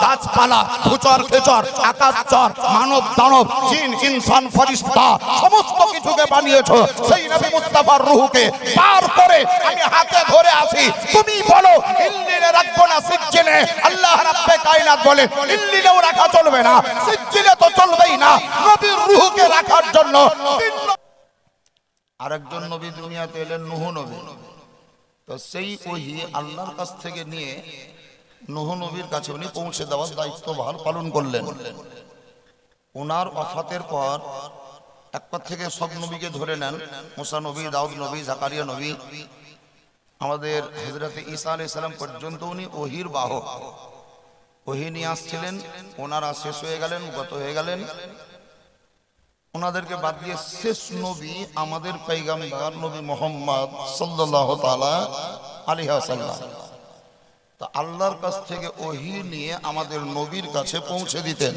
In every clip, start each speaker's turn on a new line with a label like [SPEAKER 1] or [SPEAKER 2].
[SPEAKER 1] গাছপালা, ভূচর খেচর, আকাশ চর, মানব দানব, জিন ইনসান ফেরেশতা সমস্ত কিছুকে বানিয়েছো সেই নবী মুস্তাফার রূহকে পার করে আমি হাতে ধরে আছি। তুমি বলো ইল্লিনে রাখবো না সিজ্জিলে? আল্লাহ রাব্বে কায়নাত বলে ইল্লিনেও রাখা চলবে না, সিজ্জিলে তো চলবেই না। নবীর রূহকে রাখার জন্য আরেকজন নবী দুনিয়াতে এলেন, নূহ নবী। তো সেই ওহী আল্লাহর কাছ থেকে নিয়ে নূহ নবীর কাছে উনি পৌঁছে দেওয়ার দায়িত্বভার পালন করলেন। ওনার ওফাতের পর একবার থেকে সব নবীকে ধরে নেন, মুসা নবী, দাউদ নবী, জাকারিয়া নবী, আমাদের হযরত ঈসা আলাইহিস সালাম পর্যন্ত উনি ওহীর বাহক। ওহী নিয়ে আসছিলেন, ওনারা শেষ হয়ে গেলেন, গত হয়ে গেলেন। ওনাদেরকে বাদ দিয়ে শেষ নবী আমাদের পয়গম্বর নবী মুহাম্মদ সাল্লাল্লাহু তাআলা আলাইহি ওয়াসাল্লাম। তা আল্লাহর কাছ থেকে ওহী নিয়ে আমাদের নবীর কাছে পৌঁছে দিতেন।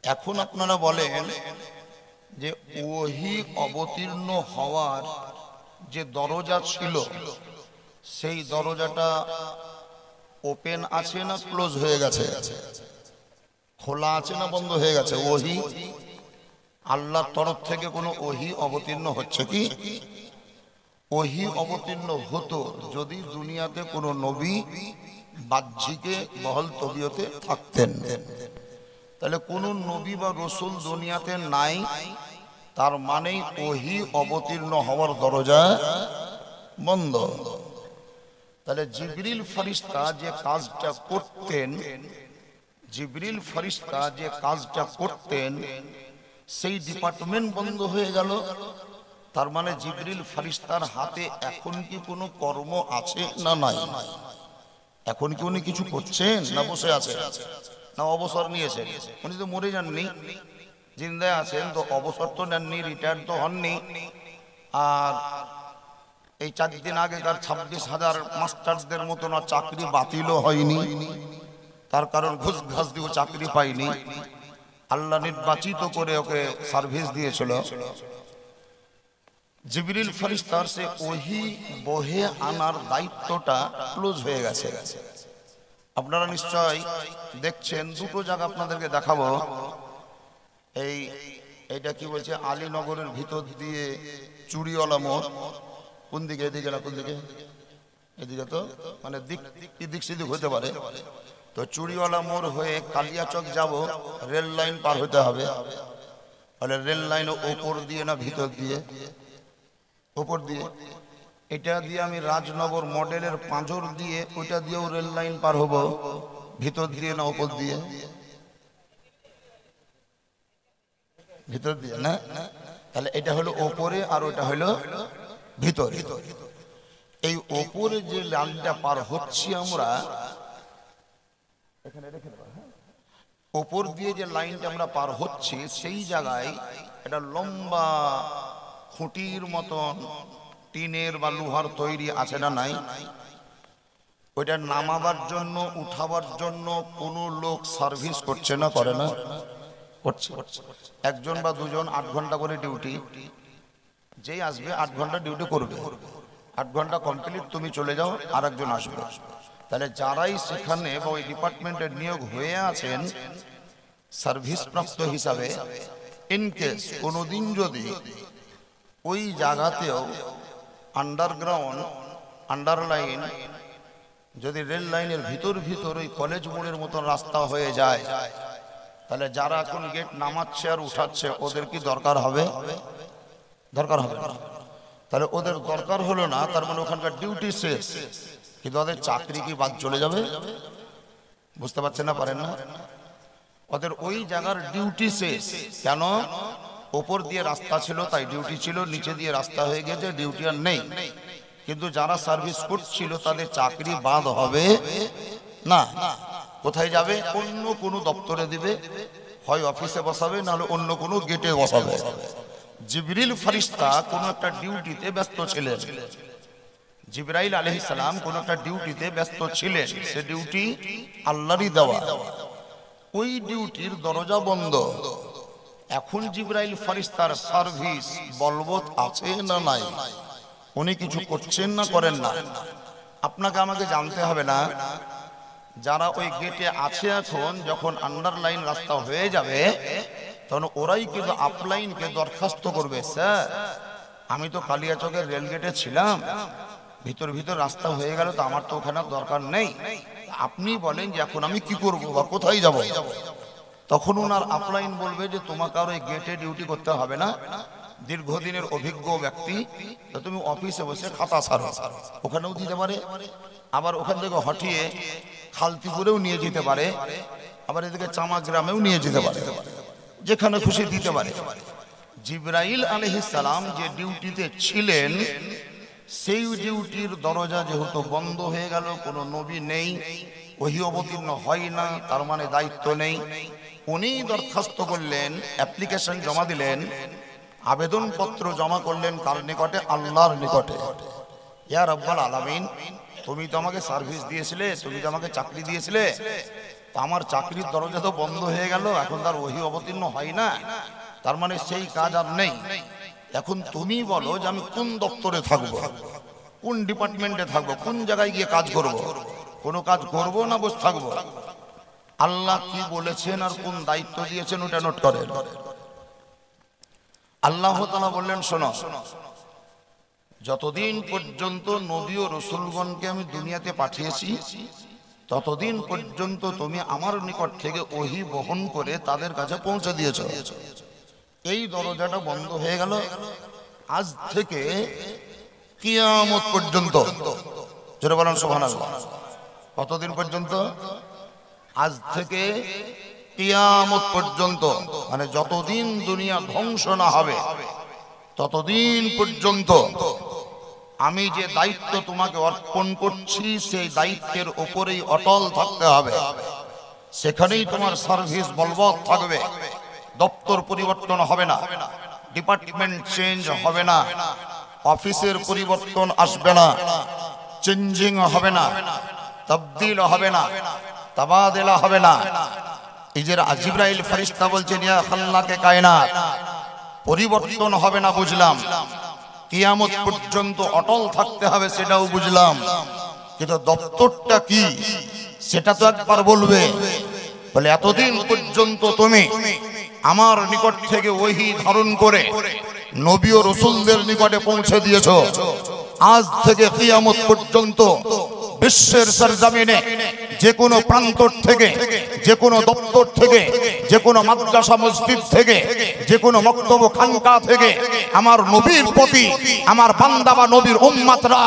[SPEAKER 1] এখন আপনারা বলেন যে ওহী অবতীর্ণ হওয়ার যে দরজা ছিল সেই দরজাটা ওপেন আছে না ক্লোজ হয়ে গেছে? খোলা আছে না বন্ধ হয়ে গেছে? ওহী আল্লাহর তরফ থেকে কোনো ওহী অবতীর্ণ হচ্ছে কি? ওহী অবতীর্ণ হতো যদি দুনিয়াতে কোনো নবী বাহ্যিকে বহল তবিয়তে থাকতেন। তাহলে কোনো নবী বা রাসূল দুনিয়াতে নাই, তার মানেই ওহী অবতীর্ণ হওয়ার দরজা বন্ধ। তাহলে জিবরিল ফেরেশতা যে কাজটা করতেন, জিবরিল ফেরেশতা যে কাজটা করতেন সেই ডিপার্টমেন্ট বন্ধ হয়ে গেল। তার মানে জিবরিল ফেরেশতার হাতে এখন কি কোনো কর্ম আছে না নাই? এখন কি উনি কিছু করছেন না বসে আছেন না অবসর নিয়েছেন? উনি তো মরে যাননি, জিন্দায় আছেন। তো অবসর তো নেননি, রিটায়ার তো হননি। আর এই 4 দিন আগেকার 26,000 মাস্টারদের মতন চাকরি বাতিলও হয়নি, তার কারণ ঘুষ ঘাস দিয়েও চাকরি পাইনি। আল্লাহ নির্বাচিত করে ওকে সার্ভিস দিয়েছিল। জিবরিল ফেরেশতার সে ওহী বহে আনার দায়িত্বটা ক্লোজ হয়ে গেছে। আপনারা নিশ্চয় দেখছেন, দুটো জায়গা আপনাদেরকে দেখাবো। এইটা কি বলছে, আলীনগরের ভিতর দিয়ে চুড়িওয়ালা মোড়, কোন দিকে? এদিকে না কোন দিকে? এদিকে তো মানে দিক সেদিক হতে পারে। তো চুড়িওয়ালা মোড় হয়ে কালিয়াচক যাব, রেল লাইন পার হতে হবে। তাহলে রেল লাইন ওপর দিয়ে না ভিতর দিয়ে? ওপর দিয়ে। এটা দিয়ে আমি রাজনগর মডেলের পাঁজর দিয়ে ওইটা দিয়েও রেল লাইন পার হব, ভিতর দিয়ে না ওপর দিয়ে? ভিতর দিয়ে না? তাহলে এটা হলো ওপরে আর ওটা হলো ভিতরে। এই ওপরে যে লাইনটা পার হচ্ছি আমরা, ওপর দিয়ে যে লাইনটা আমরা পার হচ্ছি সেই জায়গায় এটা লম্বা খুঁটির মতন টিনের বা লোহার তৈরি আছে না নাই? ওইটা নামাবার জন্য উঠাবার জন্য কোনো লোক সার্ভিস করছে না করে না? করছে। একজন বা দুজন 8 ঘন্টা করে ডিউটি, যেই আসবে 8 ঘন্টা ডিউটি করবে, 8 ঘন্টা কমপ্লিট তুমি চলে যাও, আর একজন আসবে। তাহলে যারাই সেখানে বা ওই ডিপার্টমেন্টের নিয়োগ হয়ে আছেন সার্ভিস প্রাপ্ত হিসাবে, ইনকেস কোনোদিন যদি ওই জায়গাতেও আন্ডারগ্রাউন্ড আন্ডারলাইন যদি রেল লাইনের ভিতর ওই কলেজ মোড়ের মতো রাস্তা হয়ে যায়, তাহলে যারা এখন গেট নামাচ্ছে আর উঠাচ্ছে ওদের কি দরকার হবে? দরকার হবে না। তাহলে ওদের দরকার হলো না, তার মানে ওখানকার ডিউটি শেষ, কিন্তু ওদের চাকরি কি বাদ চলে যাবে? বুঝতে পারছেন না? পারেন না? ওদের ওই জায়গার ডিউটি শেষ। কেন? ওপর দিয়ে রাস্তা ছিল তাই ডিউটি ছিল, নিচে দিয়ে রাস্তা হয়ে গেছে, ডিউটি আর নেই। কিন্তু যারা সার্ভিস করছিল তাদের চাকরি বাদ হবে না। কোথায় যাবে? অন্য কোনো দপ্তরে দিবে, হয় অফিসে বসাবে, নাহলে অন্য কোনো গেটে বসাবে। জিবরিল ফেরেশতা কোন একটা ডিউটিতে ব্যস্ত ছিলেন, জিবরাইল আলাইহিস সালাম কোন একটা ডিউটিতে ব্যস্ত ছিলেন, সে ডিউটি আল্লাহরই দেওয়া। ওই ডিউটির দরজা বন্ধ। এখন জিবরাইল ফেরেশতার সার্ভিস বলবৎ আছে না নাই? উনি কিছু করছেন না করেন না? আপনাকে আমাকে জানতে হবে না যারা ওই গেটে আছে এখন যখন আন্ডারলাইন রাস্তা হয়ে যাবে তখন ওরাই কিন্তু আপলাইনকে দরখাস্ত করবে, স্যার আমি তো কালিয়াচকের রেল গেটে ছিলাম, ভিতর ভিতর রাস্তা হয়ে গেল তো আমার তো ওখানে দরকার নেই, আপনি বলেন যে এখন আমি কি করব বা কোথায় যাব। তখন ওনার আপলাইন বলবে যে তোমাকে আর ওই গেটে ডিউটি করতে হবে না, দীর্ঘদিনের অভিজ্ঞ ব্যক্তি, তো তুমি অফিসে বসে খাতা ছাড়ো, ওখানেও দিতে পারে। আবার ওখান থেকে হটিয়ে খালতিপুরেও নিয়ে যেতে পারে, আবার এদিকে চামা গ্রামেও নিয়ে যেতে পারে, যেখানে খুশি দিতে পারে। জিবরাইল আলাইহিস সালাম যে ডিউটিতে ছিলেন সেই ডিউটির দরজা যেহেতু বন্ধ হয়ে গেল, কোনো নবী নেই, ওহী অবতীর্ণ হয় না, তার মানে দায়িত্ব নেই। উনি দরখাস্ত করলেন, অ্যাপ্লিকেশন জমা দিলেন, আবেদনপত্র জমা করলেন কার নিকটে? আল্লাহর নিকটে। ইয়া রাব্বুল আলামিন, তুমি তো আমাকে সার্ভিস দিয়েছিলে, তুমি তো আমাকে চাকরি দিয়েছিলে, তো আমার চাকরির দরজা তো বন্ধ হয়ে গেল, এখন তার ওহী অবতীর্ণ হয় না, তার মানে সেই কাজ আর নেই। এখন তুমি বলো যে আমি কোন দপ্তরে থাকবো, কোন ডিপার্টমেন্টে থাকবো, কোন জায়গায় গিয়ে কাজ করব, কোনো কাজ করব না বসে থাকবো? আল্লাহ কি বলেছেন আর কোন দায়িত্ব দিয়েছেন ওটা নোট করেন। আল্লাহ তাআলা বললেন, শোনো, যতদিন পর্যন্ত নবী ও রাসূলগণকে আমি দুনিয়াতে পাঠিয়েছি ততদিন পর্যন্ত তুমি আমার নিকট থেকে ওহী বহন করে তাদের কাছে পৌঁছে দিয়েছো। এই দরজাটা বন্ধ হয়ে গেল, আজ থেকে কিয়ামত পর্যন্ত, জোরে বলেন সুবহানাল্লাহ। কতদিন পর্যন্ত? আজ থেকে কিয়ামত পর্যন্ত, মানে যতদিন দুনিয়া ধ্বংস না হবে ততদিন পর্যন্ত আমি যে দায়িত্ব তোমাকে অর্পণ করছি সেই দায়িত্বের উপরেই অটল থাকতে হবে, সেখানেই তোমার সার্ভিস বলবৎ থাকবে। দপ্তর পরিবর্তন হবে না, ডিপার্টমেন্ট চেঞ্জ হবে না, অফিসের পরিবর্তন আসবে না, চেঞ্জিং হবে না, তাবদীল হবে না, তাবাদলা হবে না। এই যে জিবরাইল ফেরেশতা বলছেন ইয়া খাল্লাকে কায়নাত, পরিবর্তন হবে না বুঝলাম, কিয়ামত পর্যন্ত অটল থাকতে হবে সেটাও বুঝলাম, কিন্তু দপ্তরটা কি সেটা তো একবার বলবে। বলে এতদিন পর্যন্ত তুমি আমার নিকট থেকে ওহী ধারণ করে নবী ও রাসূলদের নিকটে পৌঁছে দিয়েছো, আজ থেকে কিয়ামত পর্যন্ত বিশ্বের সরজমিনে যে কোনো প্রান্ত থেকে, যে কোনো দপ্তর থেকে, যে কোনো মাদ্রাসা মসজিদ থেকে, যে কোনো মক্তব খানকা থেকে আমার নবীর প্রতি আমার বান্দা বা নবীর উম্মতরা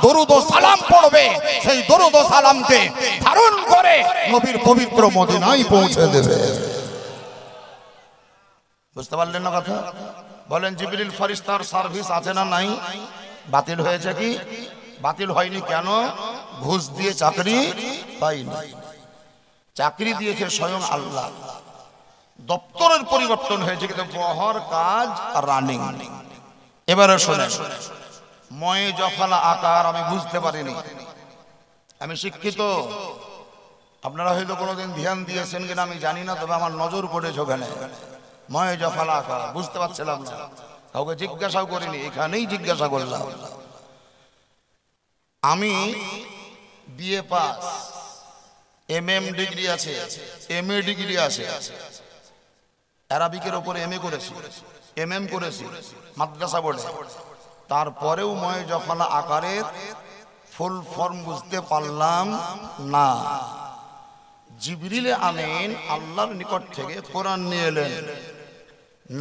[SPEAKER 1] দরুদ ও সালাম পড়বে, সেই দরুদ ও সালামকে ধারণ করে নবীর পবিত্র মদিনায় পৌঁছে দেবে। বুঝতে পারলেন না কথা? বলেন জিবরিল ফেরেশতার সার্ভিস আছে না নাই? বাতিল হয়েছে কি? বাতিল হয়নি কেন? ঘুষ দিয়ে চাকরি পাইনি, চাকরি দিয়েছে স্বয়ং আল্লাহ। দপ্তরের পরিবর্তন হয়েছে কিন্তু বহর কাজ রানিং। এবারে শোনেন, ময়ে জফালা আকার আমি বুঝতে পারিনি, আমি শিক্ষিত, আপনারা হয়তো কোনোদিন ধ্যান দিয়েছেন কিনা আমি জানি না, তবে আমার নজর পড়েছে ওখানে ময়ে জফালা আকার, বুঝতে পারছিলাম না, কাউকে জিজ্ঞাসাও করিনি, এখানেই জিজ্ঞাসা করলাম। আমি বিএ পাস, এমএম ডিগ্রি আছে, এমএ ডিগ্রি আছে, আরবিকের উপরে এমএ করেছি, এমএম করেছি মাদ্রাসা বোর্ডে, তারপরেও ময় জফালা আকারের ফুল ফর্ম বুঝতে পারলাম না। জিবরিল আমিন আল্লাহর নিকট থেকে কোরআন নিয়ে এলেন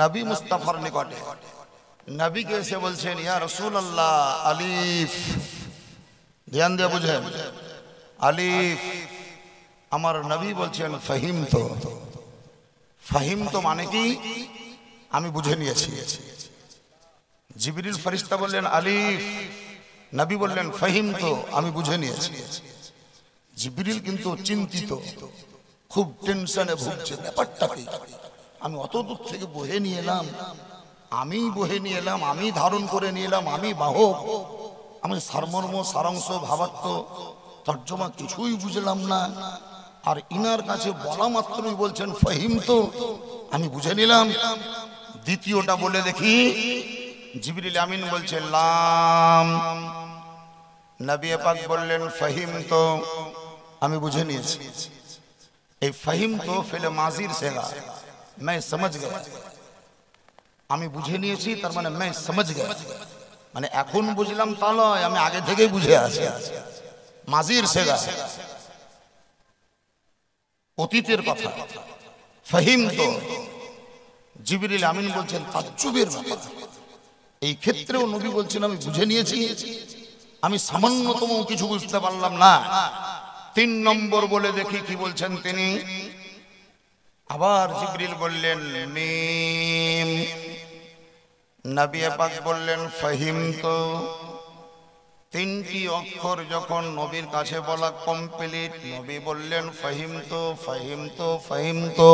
[SPEAKER 1] নবী মুস্তাফার নিকটে, নবীকে এসে বলছেন ইয়া রাসূলুল্লাহ আলিফ, ধ্যান দিয়ে বুঝেন, আলিফ। আমার নবী বলছেন ফাহিমতু, ফাহিমতু মানে কি? আমি বুঝে নিয়েছি। জিবরিল ফেরেশতা বললেন আলিফ, নবী বললেন ফাহিমতু, আমি বুঝে নিয়েছি। জিবরিল কিন্তু চিন্তিত, খুব টেনশনে ভুগছে, ব্যাপারটা কি? আমি অত দূর থেকে বহে নিয়ে এলাম, আমি বহে নিয়ে এলাম, আমি ধারণ করে নিয়ে এলাম, আমি বাহক, আমি সারমর্ম সারাংশ ভাবার্থ তর্জমা কিছুই বুঝলাম না, আর ইনার কাছে বলা মাত্রই বলছেন ফাহিমতু, আমি বুঝে নিলাম। দ্বিতীয়টা বলে দেখি। জিবরিল আমিন বলছেন লাম, নবী পাক বললেন ফাহিমতু, আমি বুঝে নিয়েছি। এই ফাহিম তো ফেলে মাজির সেগা, मैं समझ गया, আমি বুঝে নিয়েছি, তার মানে मैं समझ गया, মানে এখন বুঝলাম তা নয়, আমি আগে থেকেই বুঝে আছি। মাজির সেগা অতীতের কথা। ফাহিম তো জিবরিল আমিন বলছেন তাজ্জুবের ব্যাপার। এই ক্ষেত্রেও নবী বলছেন আমি বুঝে নিয়েছি, আমি সামান্যতম কিছু বুঝতে পারলাম না। 3 নম্বর বলে দেখি কি বলছেন তিনি। আবার জিবরিল বললেন মিম, নবী পাক বললেন ফাহিম তো। 3টি অক্ষর যখন নবীর কাছে বলা কমপ্লিট, নবী বললেন ফাহিম তো, ফাহিম তো, ফাহিম তো।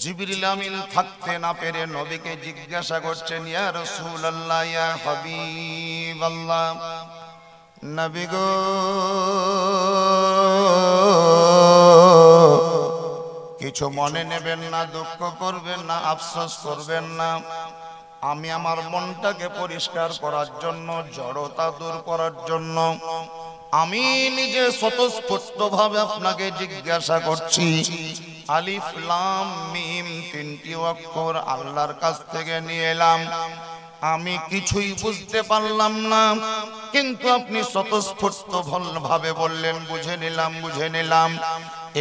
[SPEAKER 1] জিবরিল আমিন থাকতে না পেরে নবীকে জিজ্ঞাসা করছেন ইয়া রাসূলুল্লাহ, ইয়া হাবিবাল্লাহ, নবী গো কিছু মনে নেবেন না, দুঃখ করবেন না, আফসোস করবেন না, আমি আমার মনটাকে পরিষ্কার করার জন্য, জড়তা দূর করার জন্য আমি নিজে স্বতঃস্ফূর্তভাবে আপনাকে জিজ্ঞাসা করছি। আলিফ লাম মিম 3টি অক্ষর আল্লাহর কাছ থেকে নিয়ে এলাম, আমি কিছুই বুঝতে পারলাম না, কিন্তু আপনি স্বতঃস্ফূর্ত ভাবে বললেন বুঝে নিলাম, বুঝে নিলাম।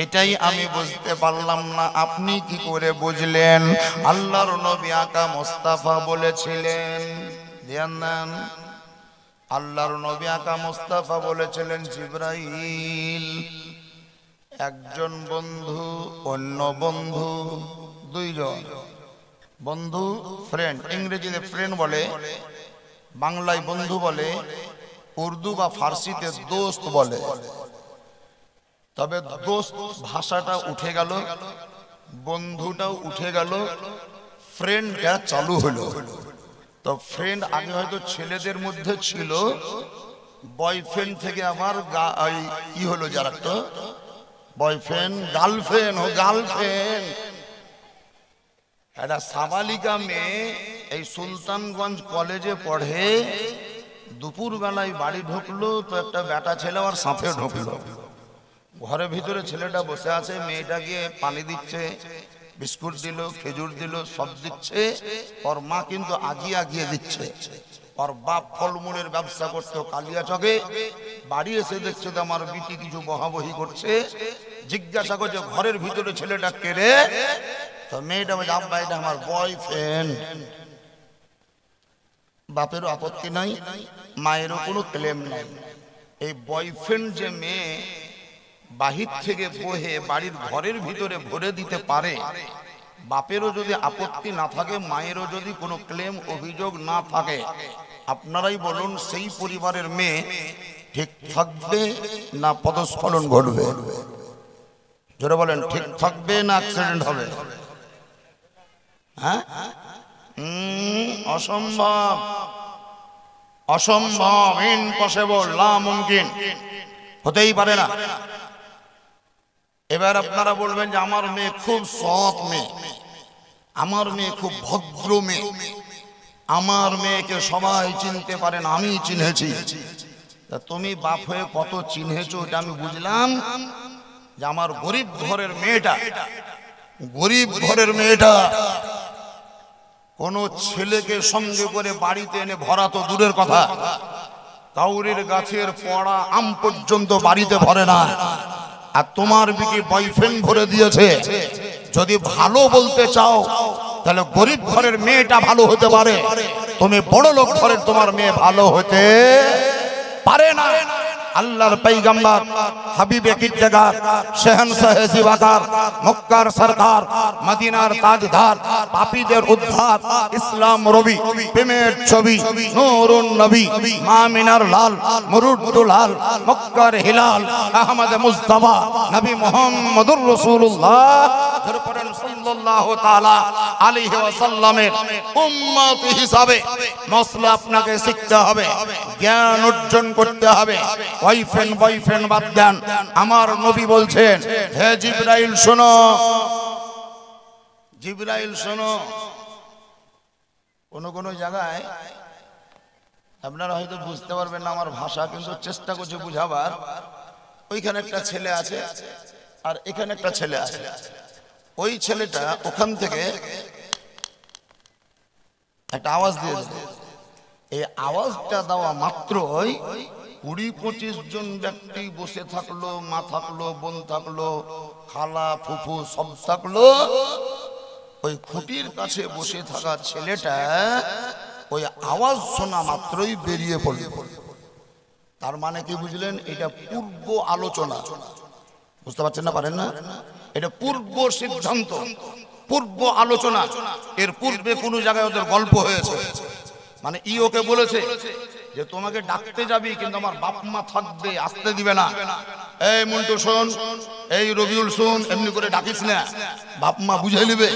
[SPEAKER 1] এটাই আমি বুঝতে পারলাম না, আপনি কি করে বুঝলেন? আল্লাহর নবী আকা মুস্তাফা বলেছিলেন, ধ্যান দেন, আল্লাহর নবী আকা মুস্তাফা বলেছিলেন জিবরাইল একজন বন্ধু, অন্য বন্ধু, 2 জন বন্ধু, ফ্রেন্ড। ইংরেজিতে ফ্রেন্ড বলে, বাংলায় বন্ধু বলে, উর্দু বা ফার্সিতে দোস্ত বলে। তবে দোস্ত ভাষাটা উঠে গেল, বন্ধুটাও উঠে গেল, ফ্রেন্ডটা চালু হলো। তো ফ্রেন্ড আগে হয়তো ছেলেদের মধ্যে ছিল, বয়ফ্রেন্ড থেকে আবার কি হলো, যারা তো বয়ফ্রেন্ড, গার্লফ্রেন্ড, ও গার্লফ্রেন্ড। একটা সাবালিকা মেয়ে এই সুলতানগঞ্জ কলেজে পড়ে, দুপুর বেলায় বাড়ি ঢুকলো, তো একটা বেটা ছেলে আর সাথে ঢুকলো। ঘরের ভিতরে ছেলেটা বসে আছে, মেয়েটা গিয়ে পানি দিচ্ছে, বিস্কুট দিল, খেজুর দিল, সব দিচ্ছে। ওর মা কিন্তু আগিয়ে আগিয়ে দিচ্ছে। ওর বাপ ফলমূলের ব্যবসা করতো কালিয়াচকে, বাড়ি এসে দেখছে তো আমার বিটি কিছু বহাবহি করছে, জিজ্ঞাসা করছে ঘরের ভিতরে ছেলেটা কে রে? তো মেয়েটা বলছে আব্বা এটা আমার বয়ফ্রেন্ড। বাপেরও আপত্তি নাই, মায়েরও কোনো ক্লেম নাই। এই বয়ফ্রেন্ড যে মেয়ে বাহির থেকে বহে বাড়ির ঘরের ভিতরে ভরে দিতে পারে, বাপেরও যদি আপত্তি না থাকে, মায়েরও যদি কোনো ক্লেম অভিযোগ না থাকে, আপনারাই বলুন সেই পরিবারের মেয়ে ঠিক থাকবে না পদস্খলন ঘটবে? জোরে বলেন, ঠিক থাকবে না অ্যাক্সিডেন্ট হবে? হ্যাঁ, অসম্ভব, অসম্ভব, ইম্পসিবল, নামুমকিন, হতেই পারে না। এবার আপনারা বলবেন যে আমার মেয়ে খুব সৎ মেয়ে, আমার মেয়ে খুব ভদ্র মেয়ে, আমার মেয়েকে সবাই চিনতে পারেন, আমি চিনেছি। তা তুমি বাপ হয়ে কত চিনেছো এটা আমি বুঝলাম, যে আমার গরিব ঘরের মেয়েটা, গরিব ঘরের মেয়েটা কোন ছেলেকে সঙ্গে করে বাড়িতে এনে ভরা তো দূরের কথা, কাউরির গাছের পড়া আম পর্যন্ত বাড়িতে ভরে না। আর তোমার বিকি বয়ফ্রেন্ড ভরে দিয়েছে। যদি ভালো বলতে চাও তাহলে গরিব ঘরের মেয়েটা ভালো হতে পারে, তুমি বড় লোক ঘরের তোমার মেয়ে ভালো হতে পারে না। আল্লাহর পয়গম্বর হাবিবে কিদ্দার শাহনশাহ জিবাকার মক্কার সরকার মদিনার তাজদার পাপীদের উদ্ধার ইসলাম রবি প্রেমের ছবি নূরুন নবী মামিনার লাল মুরুদ্দুল লাল মক্কার হিলাল আহমদ মুস্তাফা নবী মুহাম্মদুর রাসূলুল্লাহ সাল্লাল্লাহু তাআলা আলাইহি ওয়াসাল্লামের উম্মত হিসাবে মসলা আপনাকে শিখতে হবে, জ্ঞান অর্জন করতে হবে। বয়ফ্রেন্ড বাদ দেন, আমার নবী বলছেন হে জিবরাইল শোনো, জিবরাইল শোনো। কোন জায়গায় আপনারা হয়তো বুঝতে পারবেন না আমার ভাষা, কিন্তু চেষ্টা করছি বুঝাবার। ওইখানে একটা ছেলে আছে আর এখানে একটা ছেলে আছে। ওই ছেলেটা ওখান থেকে একটা আওয়াজ দিয়ে দিল। এই আওয়াজটা দেওয়া মাত্রই 20-25 জন ব্যক্তি বসে থাকলো, মা থাকলো, বোন থাকলো, খালা ফুফু সব থাকলো। ওই খুঁটির কাছে বসে থাকা ছেলেটা ওই আওয়াজ শোনা মাত্রই বেরিয়ে পড়ল। তার মানে কি বুঝলেন? এটা পূর্ব আলোচনা। বুঝতে পারছেন না? পারেন না? এটা পূর্ব সিদ্ধান্ত, পূর্ব আলোচনা। এর পূর্বে কোন জায়গায় ওদের গল্প হয়েছে। মানে ই ওকে বলেছে যে তোমাকে ডাকতে যাবি, কিন্তু আমার বাপ মা থাকবে, আসতে দিবে না। এই মন্টু শোন, এই রবিউল শোন, এমনি করে ডাকিস না, বাপ মা বুঝে নিবে,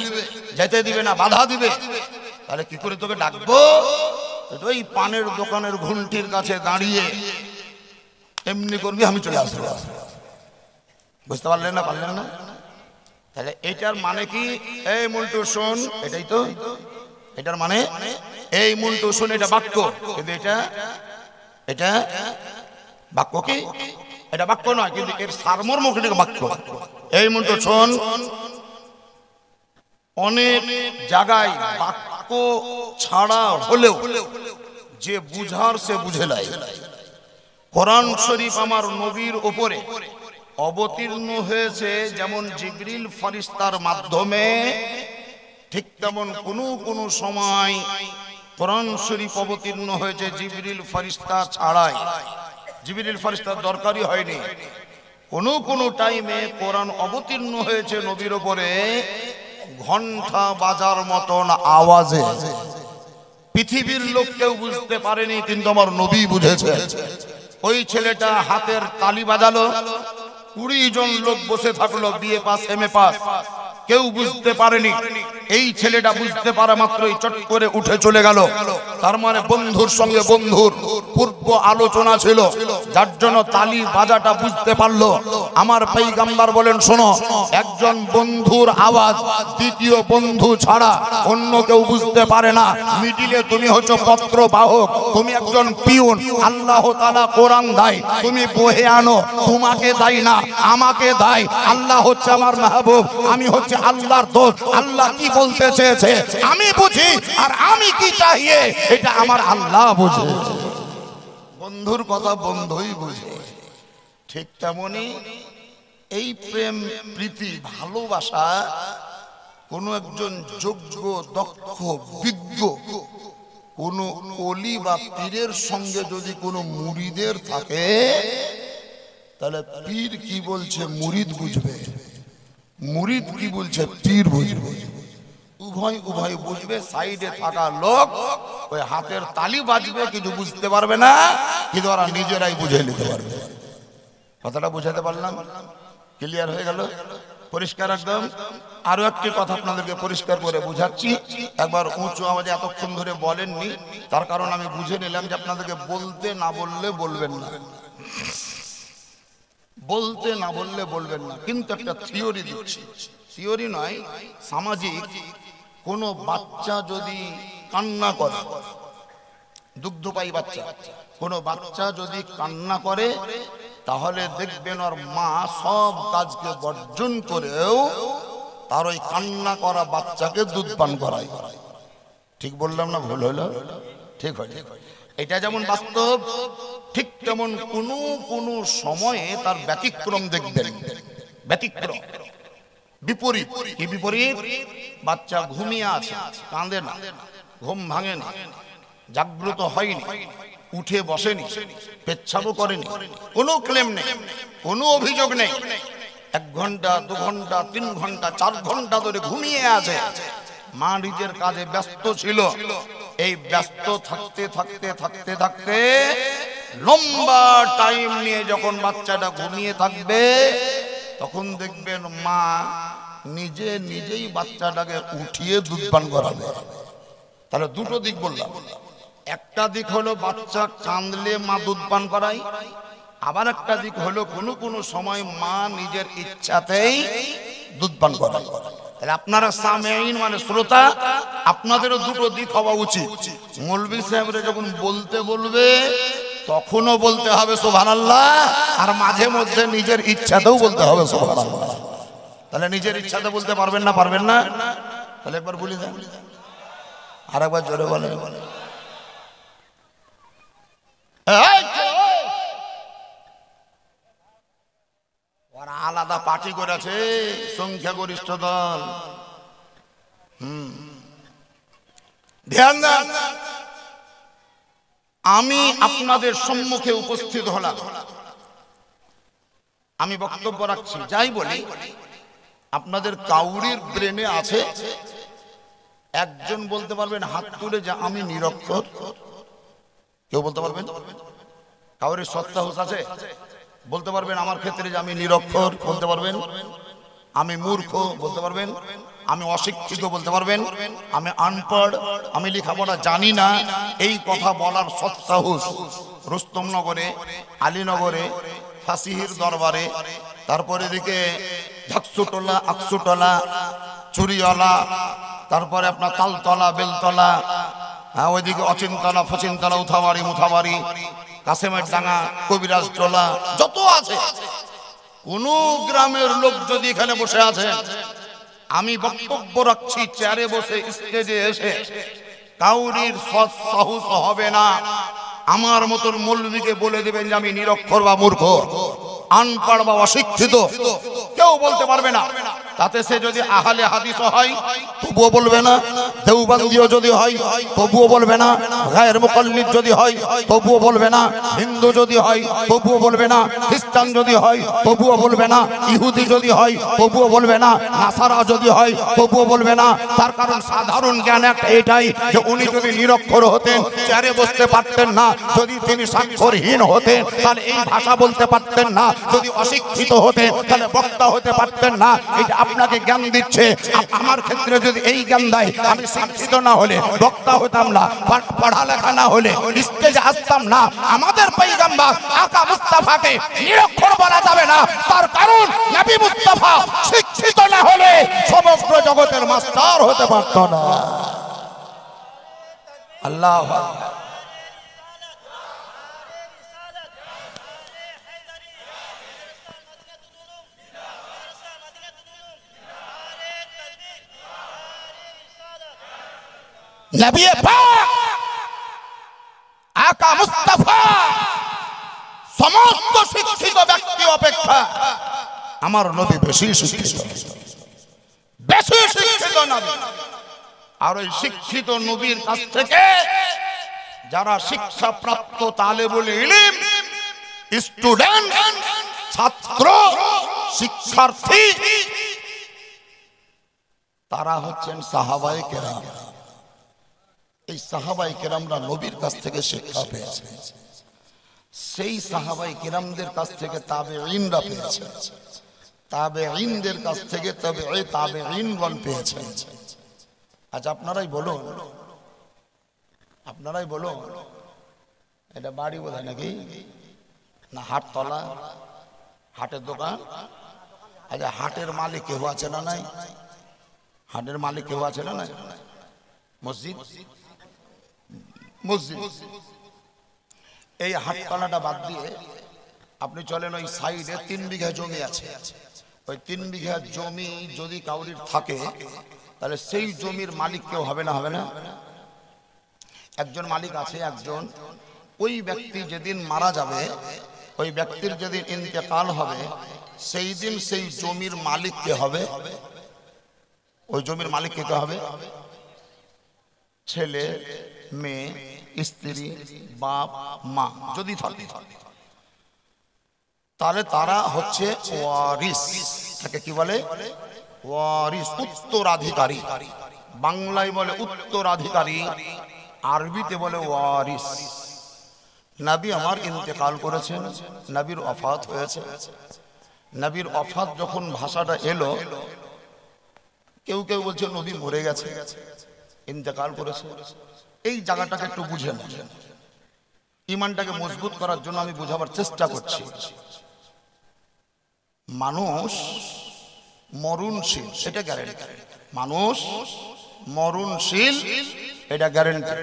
[SPEAKER 1] যেতে দিবে না, বাধা দিবে। তাহলে কি করে তোকে ডাকবো? ওই পানের দোকানের ঘুলটির কাছে দাঁড়িয়ে এমনি করবি, আমি চলে আসবো। বুঝতে পারলেন না? পারলেন না? তাহলে এটার মানে কি? এই মন্টু শোন, এটাই তো এটার মানে। এই মন্টু শোন এটা বাক্য, কিন্তু এটা বাক্য কি? এটা বাক্য নয়, কিন্তু এর সারমর্ম বাক্য। এই মন্টু শোন অনেক জায়গায় বাক্য ছাড়া হলেও যে বুঝার সে বুঝে নাই। কোরআন শরীফ আমার নবীর উপরে অবতীর্ণ হয়েছে যেমন জিবরিল ফেরেশতার মাধ্যমে, ঠিক তেমন কোন সময় কোরআন শরীফ অবতীর্ণ হয়েছে জিবরিল ফেরেশতা ছাড়াই। জিবরিল ফেরেশতার দরকারই হয়নি। কোন টাইমে কোরআন অবতীর্ণ হয়েছে নবীর উপরে ঘন্টা বাজার মতন আওয়াজে। পৃথিবীর লোক কেউ বুঝতে পারেনি, কিন্তু আমার নবী বুঝেছে। ওই ছেলেটা হাতের তালি বাজালো, 20 জন লোক বসে থাকলো, বিএ পাস এমএ পাস, কেউ বুঝতে পারেনি। এই ছেলেটা বুঝতে পারা মাত্রই চট করে উঠে চলে গেল। তার মানে বন্ধুর সঙ্গে বন্ধুর পূর্ব আলোচনা ছিল, যার জন্য তালি বাজাটা বুঝতে পারলো। আমার পয়গম্বর বলেন, শোনো, একজন বন্ধুর আওয়াজ দ্বিতীয় বন্ধু ছাড়া অন্য কেউ বুঝতে পারে না। মিডিলে তুমি হচ্ছে পত্র বাহক, তুমি একজন পিউন। আল্লাহ তাআলা কোরআন দেয়, তুমি বহে আনো, তোমাকে দেয় না, আমাকে দেয়। আল্লাহ হচ্ছে আমার মাহবুব, আমি হচ্ছে আল্লাহর দোস্ত। আল্লাহ কি বলতে চেয়েছে আমি বুঝি, আর আমি কি চাইয়ে এটা আমার আল্লাহ বুঝে। বন্ধুর কথা বন্ধুই বুঝে। ঠিক তেমনি এই প্রেম প্রীতি ভালোবাসা কোন একজন যোগ্য দক্ষ বিজ্ঞ কোন ওলি বা পীরের সঙ্গে যদি কোনো মুরিদের থাকে, তাহলে পীর কি বলছে মুরিদ বুঝবে, মুরিদ কি বলছে পীর বুঝবে। উভয় বুঝবে। সাইডে থাকা লোক ওই হাতের তালি বাজবে, কিছু বুঝতে পারবে না, কিন্তু ওরা নিজেরাই বুঝে নিতে পারবে। কথাটা বুঝাতে পারলাম? ক্লিয়ার হয়ে গেল? পরিষ্কার একদম। আরো একটি কথা আপনাদেরকে পরিষ্কার করে বুঝাচ্ছি। একবার উঁচু আওয়াজে এতক্ষণ ধরে বলেননি, তার কারণ আমি বুঝে নিলাম যে আপনাদেরকে বলতে না বললে বলবেন না, বলতে না বললে বলবেন না। কিন্তু একটা থিওরি দিচ্ছি, থিওরি নয়, সামাজিক। কোনো বাচ্চা যদি কান্না করে, দুগ্ধপায়ী বাচ্চা, কোনো বাচ্চা যদি কান্না করে, তাহলে দেখবেন ওর মা সব কাজকে বর্জন করেও তার ওই কান্না করা বাচ্চাকে দুধ পান করায়। ঠিক বললাম না ভুল হলো? ঠিক হয়। এটা যেমন বাস্তব, ঠিক তেমন কোন সময়ে তার ব্যতিক্রম দেখবেন। ব্যতিক্রম, বিপরীত। কি বিপরীত? বাচ্চা ঘুমিয়ে আছে, কাঁদে না, ঘুম ভাঙে না, জাগ্রত হয়নি, উঠে বসেনি, পেচ্ছাবও করেনি, কোনো ক্লেম নেই, কোনো অভিযোগ নেই। 1 ঘন্টা 2 ঘন্টা 3 ঘন্টা 4 ঘন্টা ধরে ঘুমিয়ে আছে। মা নিজের কাজে ব্যস্ত ছিল। এই ব্যস্ত থাকতে থাকতে থাকতে থাকতে লম্বা টাইম নিয়ে যখন বাচ্চাটা ঘুমিয়ে থাকবে, তখন দেখবেন মা নিজেই বাচ্চাটাকে উঠিয়ে দুধ পান করাবে। তাহলে দুটো দিক বললাম। একটা দিক হলো বাচ্চা কাঁদলে মা দুধ পান করায়, আবার একটা দিক হলো কোনো সময় মা নিজের ইচ্ছাতেই দুধ পান করায়। তাহলে আপনারা সামেইন মানে শ্রোতা, আপনাদেরও দুটো দিক হওয়া উচিত। মৌলভী সাহেবরা যখন বলতে বলবে তখনও বলতে হবে সুবহানাল্লাহ, আর মাঝে মধ্যে নিজের ইচ্ছাতেও বলতে হবে সুবহানাল্লাহ। তাহলে নিজের ইচ্ছাতে বলতে পারবেন না? পারবেন না? তাহলে একবার বলি দেন, আর একবার জোরে বলেন। ওরা আলাদা পার্টি করেছে, সংখ্যাগরিষ্ঠ দল। ধ্যান দেন, আমি আপনাদের সম্মুখে উপস্থিত হলাম, আমি বক্তব্য রাখছি। যাই বলি, আপনাদের কাউরির ব্রেনে আছে একজন বলতে পারবেন হাত তুলে যে আমি নিরক্ষর? কেউ বলতে পারবেন? কাউরির সৎসাহস আছে বলতে পারবেন আমার ক্ষেত্রে যে আমি নিরক্ষর? বলতে পারবেন? আমি মূর্খ বলতে পারবেন? আমি অশিক্ষিত বলতে পারবেন? আমি আনপড়, আমি লেখাপড়া জানি না, এই কথা বলার সৎসাহস রুস্তমনগরে, আলীনগরে, ফাঁসিহির দরবারে, তারপরে এদিকে ঝাকসুটলা, আকসুটলা, চুরিওয়ালা, তারপরে আপনার তালতলা, বেলতলা, ওইদিকে অচিন্তলা, ফচিন্তলা, উথাবাড়ি, মুথাবাড়ি, কাসেমের ডাঙ্গা, কবিরাজ টোলা, যত আছে, কোন গ্রামের লোক যদি এখানে বসে আছেন, আমি বক্তব্য রাখছি চেয়ারে বসে, স্টেজে এসে কাউরির সৎসাহস হবে না আমার মতন মৌলবীকে বলে দেবেন যে আমি নিরক্ষর বা মূর্খ, আনপড় বা অশিক্ষিত, কেউ বলতে পারবে না। তাতে সে যদি আহলে হাদিস হয় তবুও বলবে না, দেওবন্দিও যদি হয় তবুও বলবে না, গায়ের মুকাল্লিদ যদি হয় তবুও বলবে না, হিন্দু যদি হয় তবুও বলবে না, খ্রিস্টান যদি হয় তবুও বলবে না, ইহুদি যদি হয় তবুও বলবে না, নাসারা যদি হয় তবুও বলবে না। তার কারণ সাধারণ জ্ঞান একটা এটাই যে উনি যদি নিরক্ষর হতেন চেয়ারে বসতে পারতেন না, যদি তিনি স্বাক্ষরহীন হতেন তাহলে এই ভাষা বলতে পারতেন না, যদি অশিক্ষিত হতেন তাহলে বক্তা হতে পারতেন না। এটা আপনাকে জ্ঞান দিচ্ছে। আমার ক্ষেত্রে যদি এই জ্ঞান দেয়, আমি শিক্ষিত না হলে বক্তা হতাম না, পড়ালেখা না হলে স্টেজে আসতাম না। আমাদের পয়গম্বর আকা মুস্তাফাকে নিরক্ষর বলা যাবে না, তার কারণ নবী মুস্তাফা শিক্ষিত না হলে সমগ্র জগতের মাস্টার হতে পারত না। আল্লাহু আকবার। নবী পাক আকা মুস্তাফা সমস্ত শিক্ষিত ব্যক্তি অপেক্ষা আমার নবী বেশি শিক্ষিত, বেশি শিক্ষিত নবী। আর ওই শিক্ষিত নবীর কাছ থেকে যারা শিক্ষা প্রাপ্ত তালেবুল ইলম, স্টুডেন্ট, ছাত্র, শিক্ষার্থী, তারা হচ্ছেন সাহাবায়ে কেরাম। এই সাহাবায়ে কেরামরা নবীর কাছ থেকে শিক্ষা পেয়েছে, সেই সাহাবায়ে কেরামদের কাছ থেকে তাবেঈনরা পেয়েছে, তাবেঈনদের কাছ থেকে তাবেঈনগণ পেয়েছে। আচ্ছা আপনারাই বলুন, এটা বাড়ি বোধহয় নাকি না হাটতলা, হাটের দোকান? আচ্ছা হাটের মালিক কেউ আছে না নাই? হাটের মালিক কেউ আছে না নাই? মসজিদ, মসজিদ। এই হাটতলাটা বাদ দিয়ে আপনি চলেন, ওই সাইডে 3 বিঘা জমি আছে। ওই 3 বিঘা জমি যদি কাউরির থাকে তাহলে সেই জমির মালিক কেউ হবে না? হবে না? একজন মালিক আছে, একজন। ওই ব্যক্তি যেদিন মারা যাবে, ওই ব্যক্তির যেদিন ইন্তেকাল হবে, সেই দিন সেই জমির মালিক কে হবে? ওই জমির মালিক কে হবে? ছেলে, মেয়ে, স্ত্রী, বাপ, মা যদি থাকে, তাহলে তারা হচ্ছে ওয়ারিস। তাকে কি বলে? ওয়ারিস, উত্তরাধিকারী। বাংলায় বলে উত্তরাধিকারী, আরবিতে বলে ওয়ারিস। নবী আমার ইন্তেকাল করেছেন, নবীর ওফাত হয়েছে। নবীর ওফাত যখন ভাষাটা এলো, কেউ কেউ বলছে নবী মরে গেছে, ইন্তেকাল করেছে। এই জায়গাটাকে একটু বুঝে নেন, ঈমানটাকে মজবুত করার জন্য আমি বোঝাবার চেষ্টা করছি। মানুষ মরণশীল, এটা গ্যারান্টি। মানুষ মরণশীল, এটা গ্যারান্টি।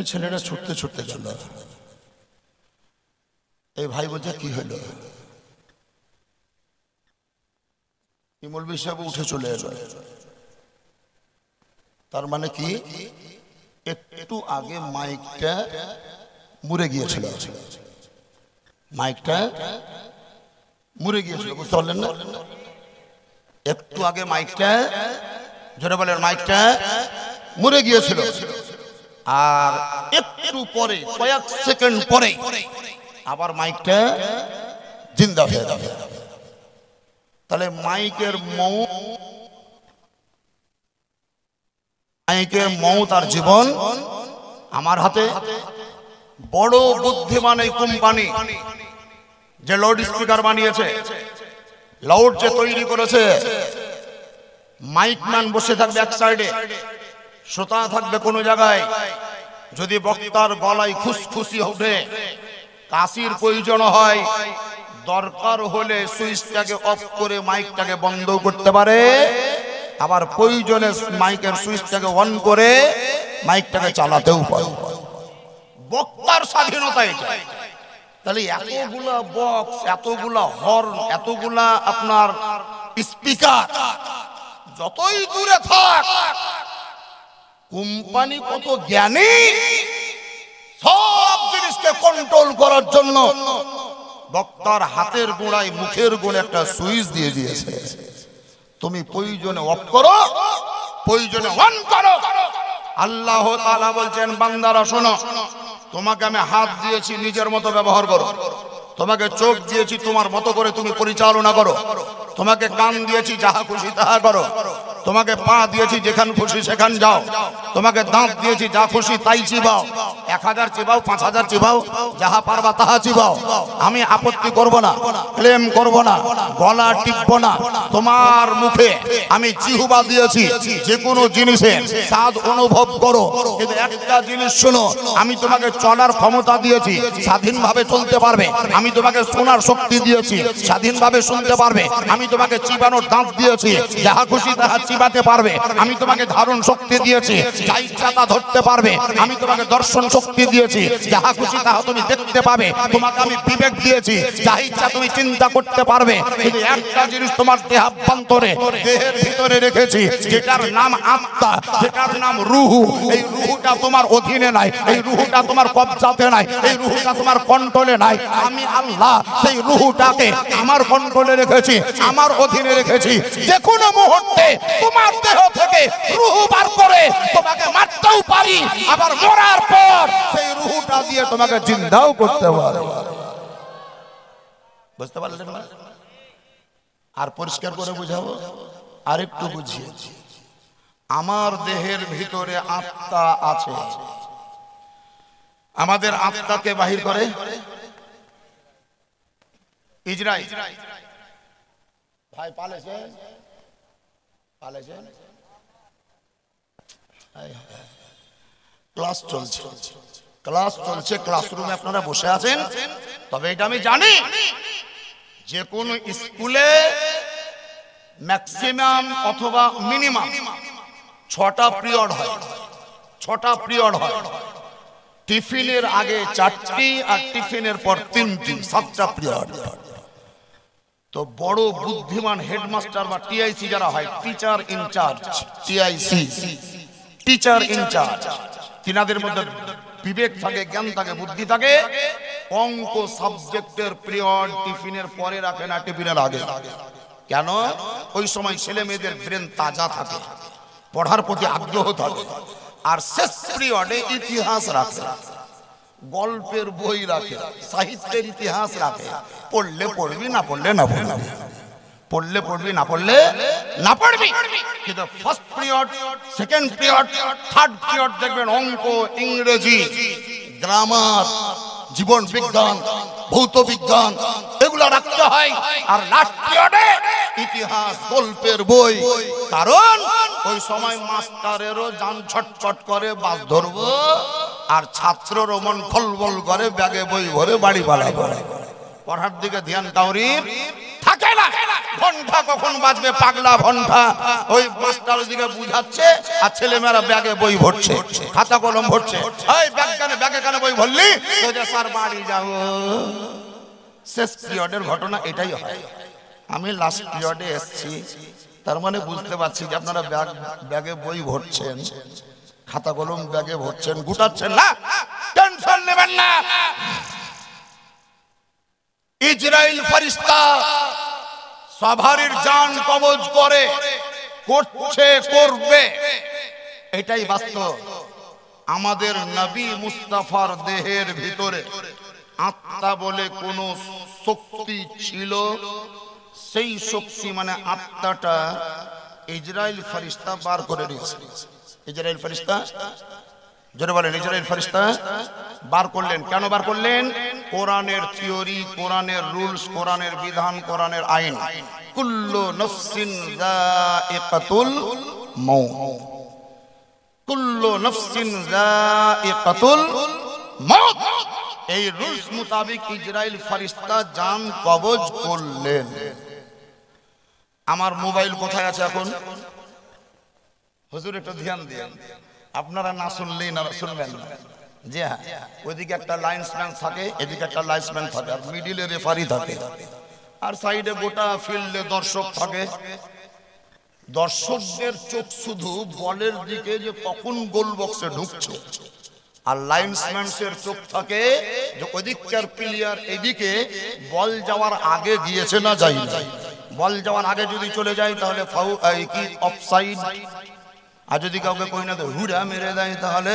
[SPEAKER 1] ছেলেটা ছুটতে ছুটতে গেল। এই ভাই বলছে কি হলো? মৌলভী সাহেব উঠে চলে এলো। তার মানে কি, একটু আগে মাইকটা মুড়ে গিয়েছিল, মাইকটা মুড়ে গিয়েছিল, বুঝতে পারলেন না? একটু আগে মাইকটা, জোরে বলেন, মাইকটা মুড়ে গিয়েছিল। আর একটু পরে, কয়েক সেকেন্ড পরে আবার মাইকটা জিন্দা হয়ে যাবে। তাহলে মাইকের মৌত আর জীবন আমার হাতে। বড় বুদ্ধিমান এই কোম্পানি যে লাউড স্পিকার বানিয়েছে, লাউড যে তৈরি করেছে, মাইকম্যান বসে থাকবে এক সাইডে, শ্রোতা থাকবে কোনো জায়গায়। যদি বক্তার গলায় খুশখুশি ওঠে, কাশির প্রয়োজন হয়, দরকার হলে সুইচটাকে অফ করে মাইকটাকে বন্ধ করতে পারে, আবার প্রয়োজনে মাইকের সুইচটাকে অন করে মাইকটাকে চালাতেও পারে। বক্তার স্বাধীনতা এটা। তাহলে এতগুলা বক্স, এতগুলা হর্ন, এতগুলা আপনার স্পিকার, যতই দূরে থাক, কোম্পানি কত জ্ঞানী, সব জিনিসকে কন্ট্রোল করার জন্য বক্তার হাতের গোড়ায়, মুখের গোড়ে একটা সুইচ দিয়ে দিয়েছে। তুমি প্রয়োজনে অফ করো, প্রয়োজনে অন করো। আল্লাহ তাআলা বলছেন, বান্দারা শোনো, তোমাকে আমি হাত দিয়েছি, নিজের মতো ব্যবহার করো। তোমাকে চোখ দিয়েছি, তোমার মতো করে তুমি পরিচালনা করো। তোমাকে কান দিয়েছি, যাহা খুশি তাহা করো। তোমাকে পা দিয়েছি, যেখান খুশি সেখান যাও। তোমাকে দাঁত দিয়েছি, যা খুশি তাই চিবাও। 1000 চিবাও, 5000 চিবাও, যাহা পারবা তাহা চিবাও। আমি আপত্তি করব না, ক্লেম করব না, গলা টিপব না। তোমার মুখে আমি জিহ্বা দিয়েছি, যে কোনো জিনিসের স্বাদ অনুভব করো। কিন্তু একটা জিনিস শোনো, আমি তোমাকে চলার ক্ষমতা দিয়েছি, স্বাধীনভাবে চলতে পারবে। আমি তোমাকে শোনার শক্তি দিয়েছি, স্বাধীনভাবে শুনতে পারবে। আমি তোমাকে চিবানোর দাঁত দিয়েছি, যাহা খুশি তাহা চিবাতে পারবে। আমি তোমাকে ধারণ শক্তি দিয়েছি, যা ইচ্ছা তা ধরতে পারবে। আমি তোমাকে দর্শন শক্তি দিয়েছি, যাহা খুশি তাহা তুমি দেখতে পাবে। তোমাকে আমি বিবেক দিয়েছি, যা ইচ্ছা তুমি চিন্তা করতে পারবে। কিন্তু একটা জিনিস তোমার দেহাভ্যন্তরে, দেহের ভিতরে রেখেছি, যেটার নাম আত্মা, যেটার নাম রুহু। এই রুহুটা তোমার অধীনে নাই, এই রুহুটা তোমার কবজাতে নাই, এই রুহুটা তোমার কন্ট্রোলে নাই। আমি আল্লাহ সেই রুহুটাকে আমার কন্ট্রোলে রেখেছি, আমার অধীনে রেখেছি। যে কোনো মুহূর্তে তোমার দেহ থেকে রুহু বার করে তোমাকে মারতেও পারি, আবার মরার পর সেই রুহুটা দিয়ে তোমাকে জিন্দাও করতে পারি। বুঝতে পারলেন না? আর পরিষ্কার করে বুঝাবো, আরেকটু বুঝিয়েছি। আমার দেহের ভিতরে আত্মা আছে। আমাদের আত্মাকে বাহির করে ইজরাইল ভাই পালেছে, ক্লাস চলছে, ক্লাসরুমে আপনারা বসে আছেন। তবে এটা আমি জানি, যে কোন স্কুলে ম্যাক্সিমাম অথবা মিনিমাম 6টা পিরিয়ড হয়, 6টা পিরিয়ড হয়। টিফিনের আগে 4টি আর টিফিনের পর 3টি, 7টা পিরিয়ড। তো বড় বুদ্ধিমান হেডমাস্টার বা টিআইসি যারা হয়, teacher in charge, TIC, teacher in charge, তিনাদের মধ্যে বিবেক থাকে, জ্ঞান থাকে, বুদ্ধি থাকে। অঙ্ক সাবজেক্টের পিরিয়ড টিফিনের পরে রাখে না, টিফিনের আগে। কেন? ওই সময় ছেলে মেয়েদের ব্রেন তাজা থাকে, পড়ার প্রতি আগ্রহ থাকে। আর শেষ পিরিয়ডে ইতিহাস রাখে, গল্পের বই রাখে, সাহিত্যের ইতিহাস রাখে। পড়লে পড়বি, না পড়লে না পড়বি, পড়লে পড়বি, না পড়লে না পড়বি। কিন্তু first period, second period, third period দেখবেন অঙ্ক, ইংরেজি, গ্রামার, জীবন বিজ্ঞান, ভৌত বিজ্ঞান, এগুলো রাখতে হয়। আর লাস্ট পিরিয়ডে ইতিহাস, গল্পের বই। কারণ ওই সময় মাস্টারেরও জান ছটফট করে, বাস ধরবো, আর ছাত্ররও মন খলবল করে, ব্যাগে বই ভরে বাড়ি পালা করে। পড়ার দিকে ধ্যান কাউরির থাকে না। ঘন্টা কখন বাজবে পাগলা ঘন্টা। ওই মাস্টার দিকে বুঝাচ্ছে আর ছেলেমেয়েরা ব্যাগে বই ভরছে, খাতা কলম ভরছে। এই ব্যাগে কেন বই ভরলি? স্যার বাড়ি যাবো। শেষ পিরিয়ডের ঘটনা এটাই হয়। আমি লাস্ট পিরিয়ডে এসেছি, তার মানে বুঝতে পারছি যে আপনারা ব্যাগে বই ভরছেন, খাতা কলম ব্যাগে ভরছেন, গুটাচ্ছেন না। টেনশন নেবেন না। ইসরাইল ফেরেশতা সবারির জান কবজ করে, করছে, করবে, এটাই বাস্তব। আমাদের নবী মুস্তাফার দেহের ভিতরে আত্মা বলে কোন শক্তি ছিল, সেই শক্তি মানে আত্মাটা ইসরাইল ফেরেশতা বার করে দিয়েছে। ইসরাইল ফেরেশতা, জোরে বলেন, ইসরাইল ফেরেশতা বার করলেন। কেন বার করলেন? কোরআনের থিওরি, কোরআনের রুলস, কোরআনের বিধান, কোরআনের আইন। কুল্লু নাফসিন যায়িকাতুল মাউত, কুল্লু নাফসিন যায়িকাতুল মাউত। এই রুলস মোতাবেক ইসরাইল ফেরেশতা জান কবজ করলেন। আমার মোবাইল কোথায় আছে এখন? হুজুর একটু ধ্যান দিন, আপনারা না শুনলেই না শুনবেন না। জি হ্যাঁ, ওইদিকে একটা লাইন্সম্যান থাকে, এদিকে একটা লাইন্সম্যান থাকে, আর মিডিলে রেফারি থাকে, আর সাইডে গোটা ফিল্ডে দর্শক থাকে। দর্শকদের চোখ শুধু বলের দিকে যে কখন গোল বক্সে ঢুকছে, আর লাইন্সম্যানের চোখ থাকে যে ওইদিককার প্লেয়ার এদিকে বল যাওয়ার আগে গিয়েছে না যায়নি। বল যাওয়ার আগে যদি চলে যায় তাহলে কি অফসাইড, আর যদি কাউকে কই না হুড়া মেরে দেয় তাহলে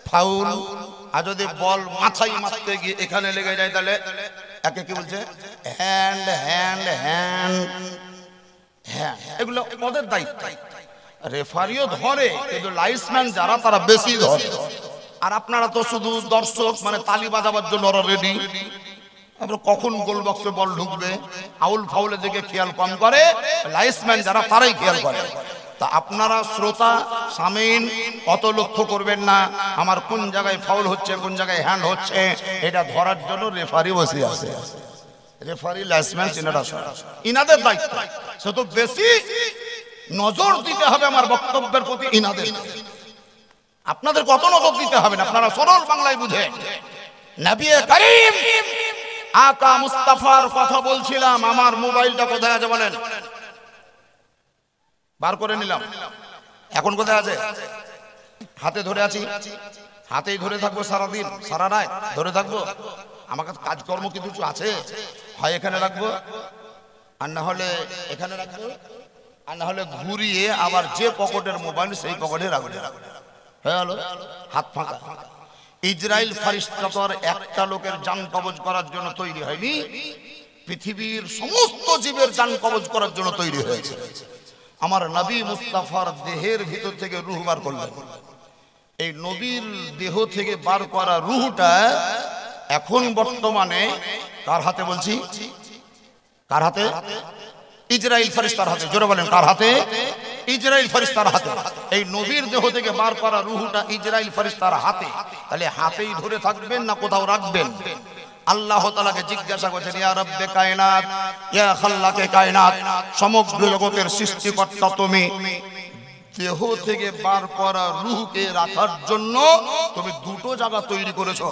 [SPEAKER 1] ফাউল, আর যদি বল মাথায় মারতে গিয়ে এখানে লেগে যায় তাহলে একে কি বলছে হ্যান্ড হ্যান্ড হ্যান্ড হ্যাঁ, এগুলো ওদের দায়িত্ব। রেফারিও ধরে, কিন্তু লাইন্সম্যান যারা তারা বেশি ধরে। আর আপনারা তো শুধু দর্শক, মানে তালি বাজাবার জন্য ওরা রেডি। কখন গোল বক্সে বল ঢুকবে, আউল ফাউলের দিকে খেয়াল কম করে, লাইন্সম্যান যারা তারাই খেয়াল করে। তা আপনারা শ্রোতা সামিন অত লক্ষ্য করবেন না আমার কোন জায়গায় ফাউল হচ্ছে, কোন জায়গায় হ্যান্ড হচ্ছে, এটা ধরার জন্য রেফারি বসে আছে। রেফারি, লাইন্সম্যান ইনাদের দায়িত্ব। সে তো বেশি নজর দিতে হবে আমার বক্তব্যের প্রতি ইনাদের। আপনাদের কত নজর দিতে হবে না, আপনারা সরল বাংলায় বুঝে। নবী করিম আকা মুস্তাফার কথা বলছিলাম। আমার মোবাইলটা কোথায় আছে বলেন? বার করে নিলাম। এখন কোথায় আছে? হাতে ধরে আছি, হাতেই ধরে থাকবো সারাদিন, সারা রাত ধরে থাকবো। আমার কাছে কাজকর্ম কিছু আছে, হয় এখানে রাখবো, আর না হলে এখানে রাখবো, আর না হলে ঘুরিয়ে আবার যে পকেটের মোবাইল সেই পকেটে রাখবো। হয়ে গেল, হাত ফাঁকা। ইসরাইল ফেরেশতা তো আর একটা লোকের জান কবজ করার জন্য তৈরি হয়নি, পৃথিবীর সমস্ত জীবের জান কবজ করার জন্য তৈরি হয়েছে। আমার নবী মুস্তাফার দেহের ভিতর থেকে রূহ বার করলেন। এই নবীর দেহ থেকে বার করা রূহটা এখন বর্তমানে কার হাতে বলছি? কার হাতে? ইসরাইল ফেরেশতার হাতে। জোরে বলেন, কার হাতে? ইসরাইল ফেরেশতার হাতে। এই নবীর দেহ থেকে বার করা রূহটা ইসরাইল ফেরেশতার হাতে। তাহলে হাতেই ধরে থাকবেন না কোথাও রাখবেন? আল্লাহ তাআলাকে জিজ্ঞাসা করছেন, ইয়া রব্বে কায়নাত, ইয়া খাল্লাকে কায়নাত, সমগ্র জগতের সৃষ্টিকর্তা তুমি। দেহ থেকে বার করা রূহকে রাখার জন্য তুমি দুটো জায়গা তৈরি করেছো।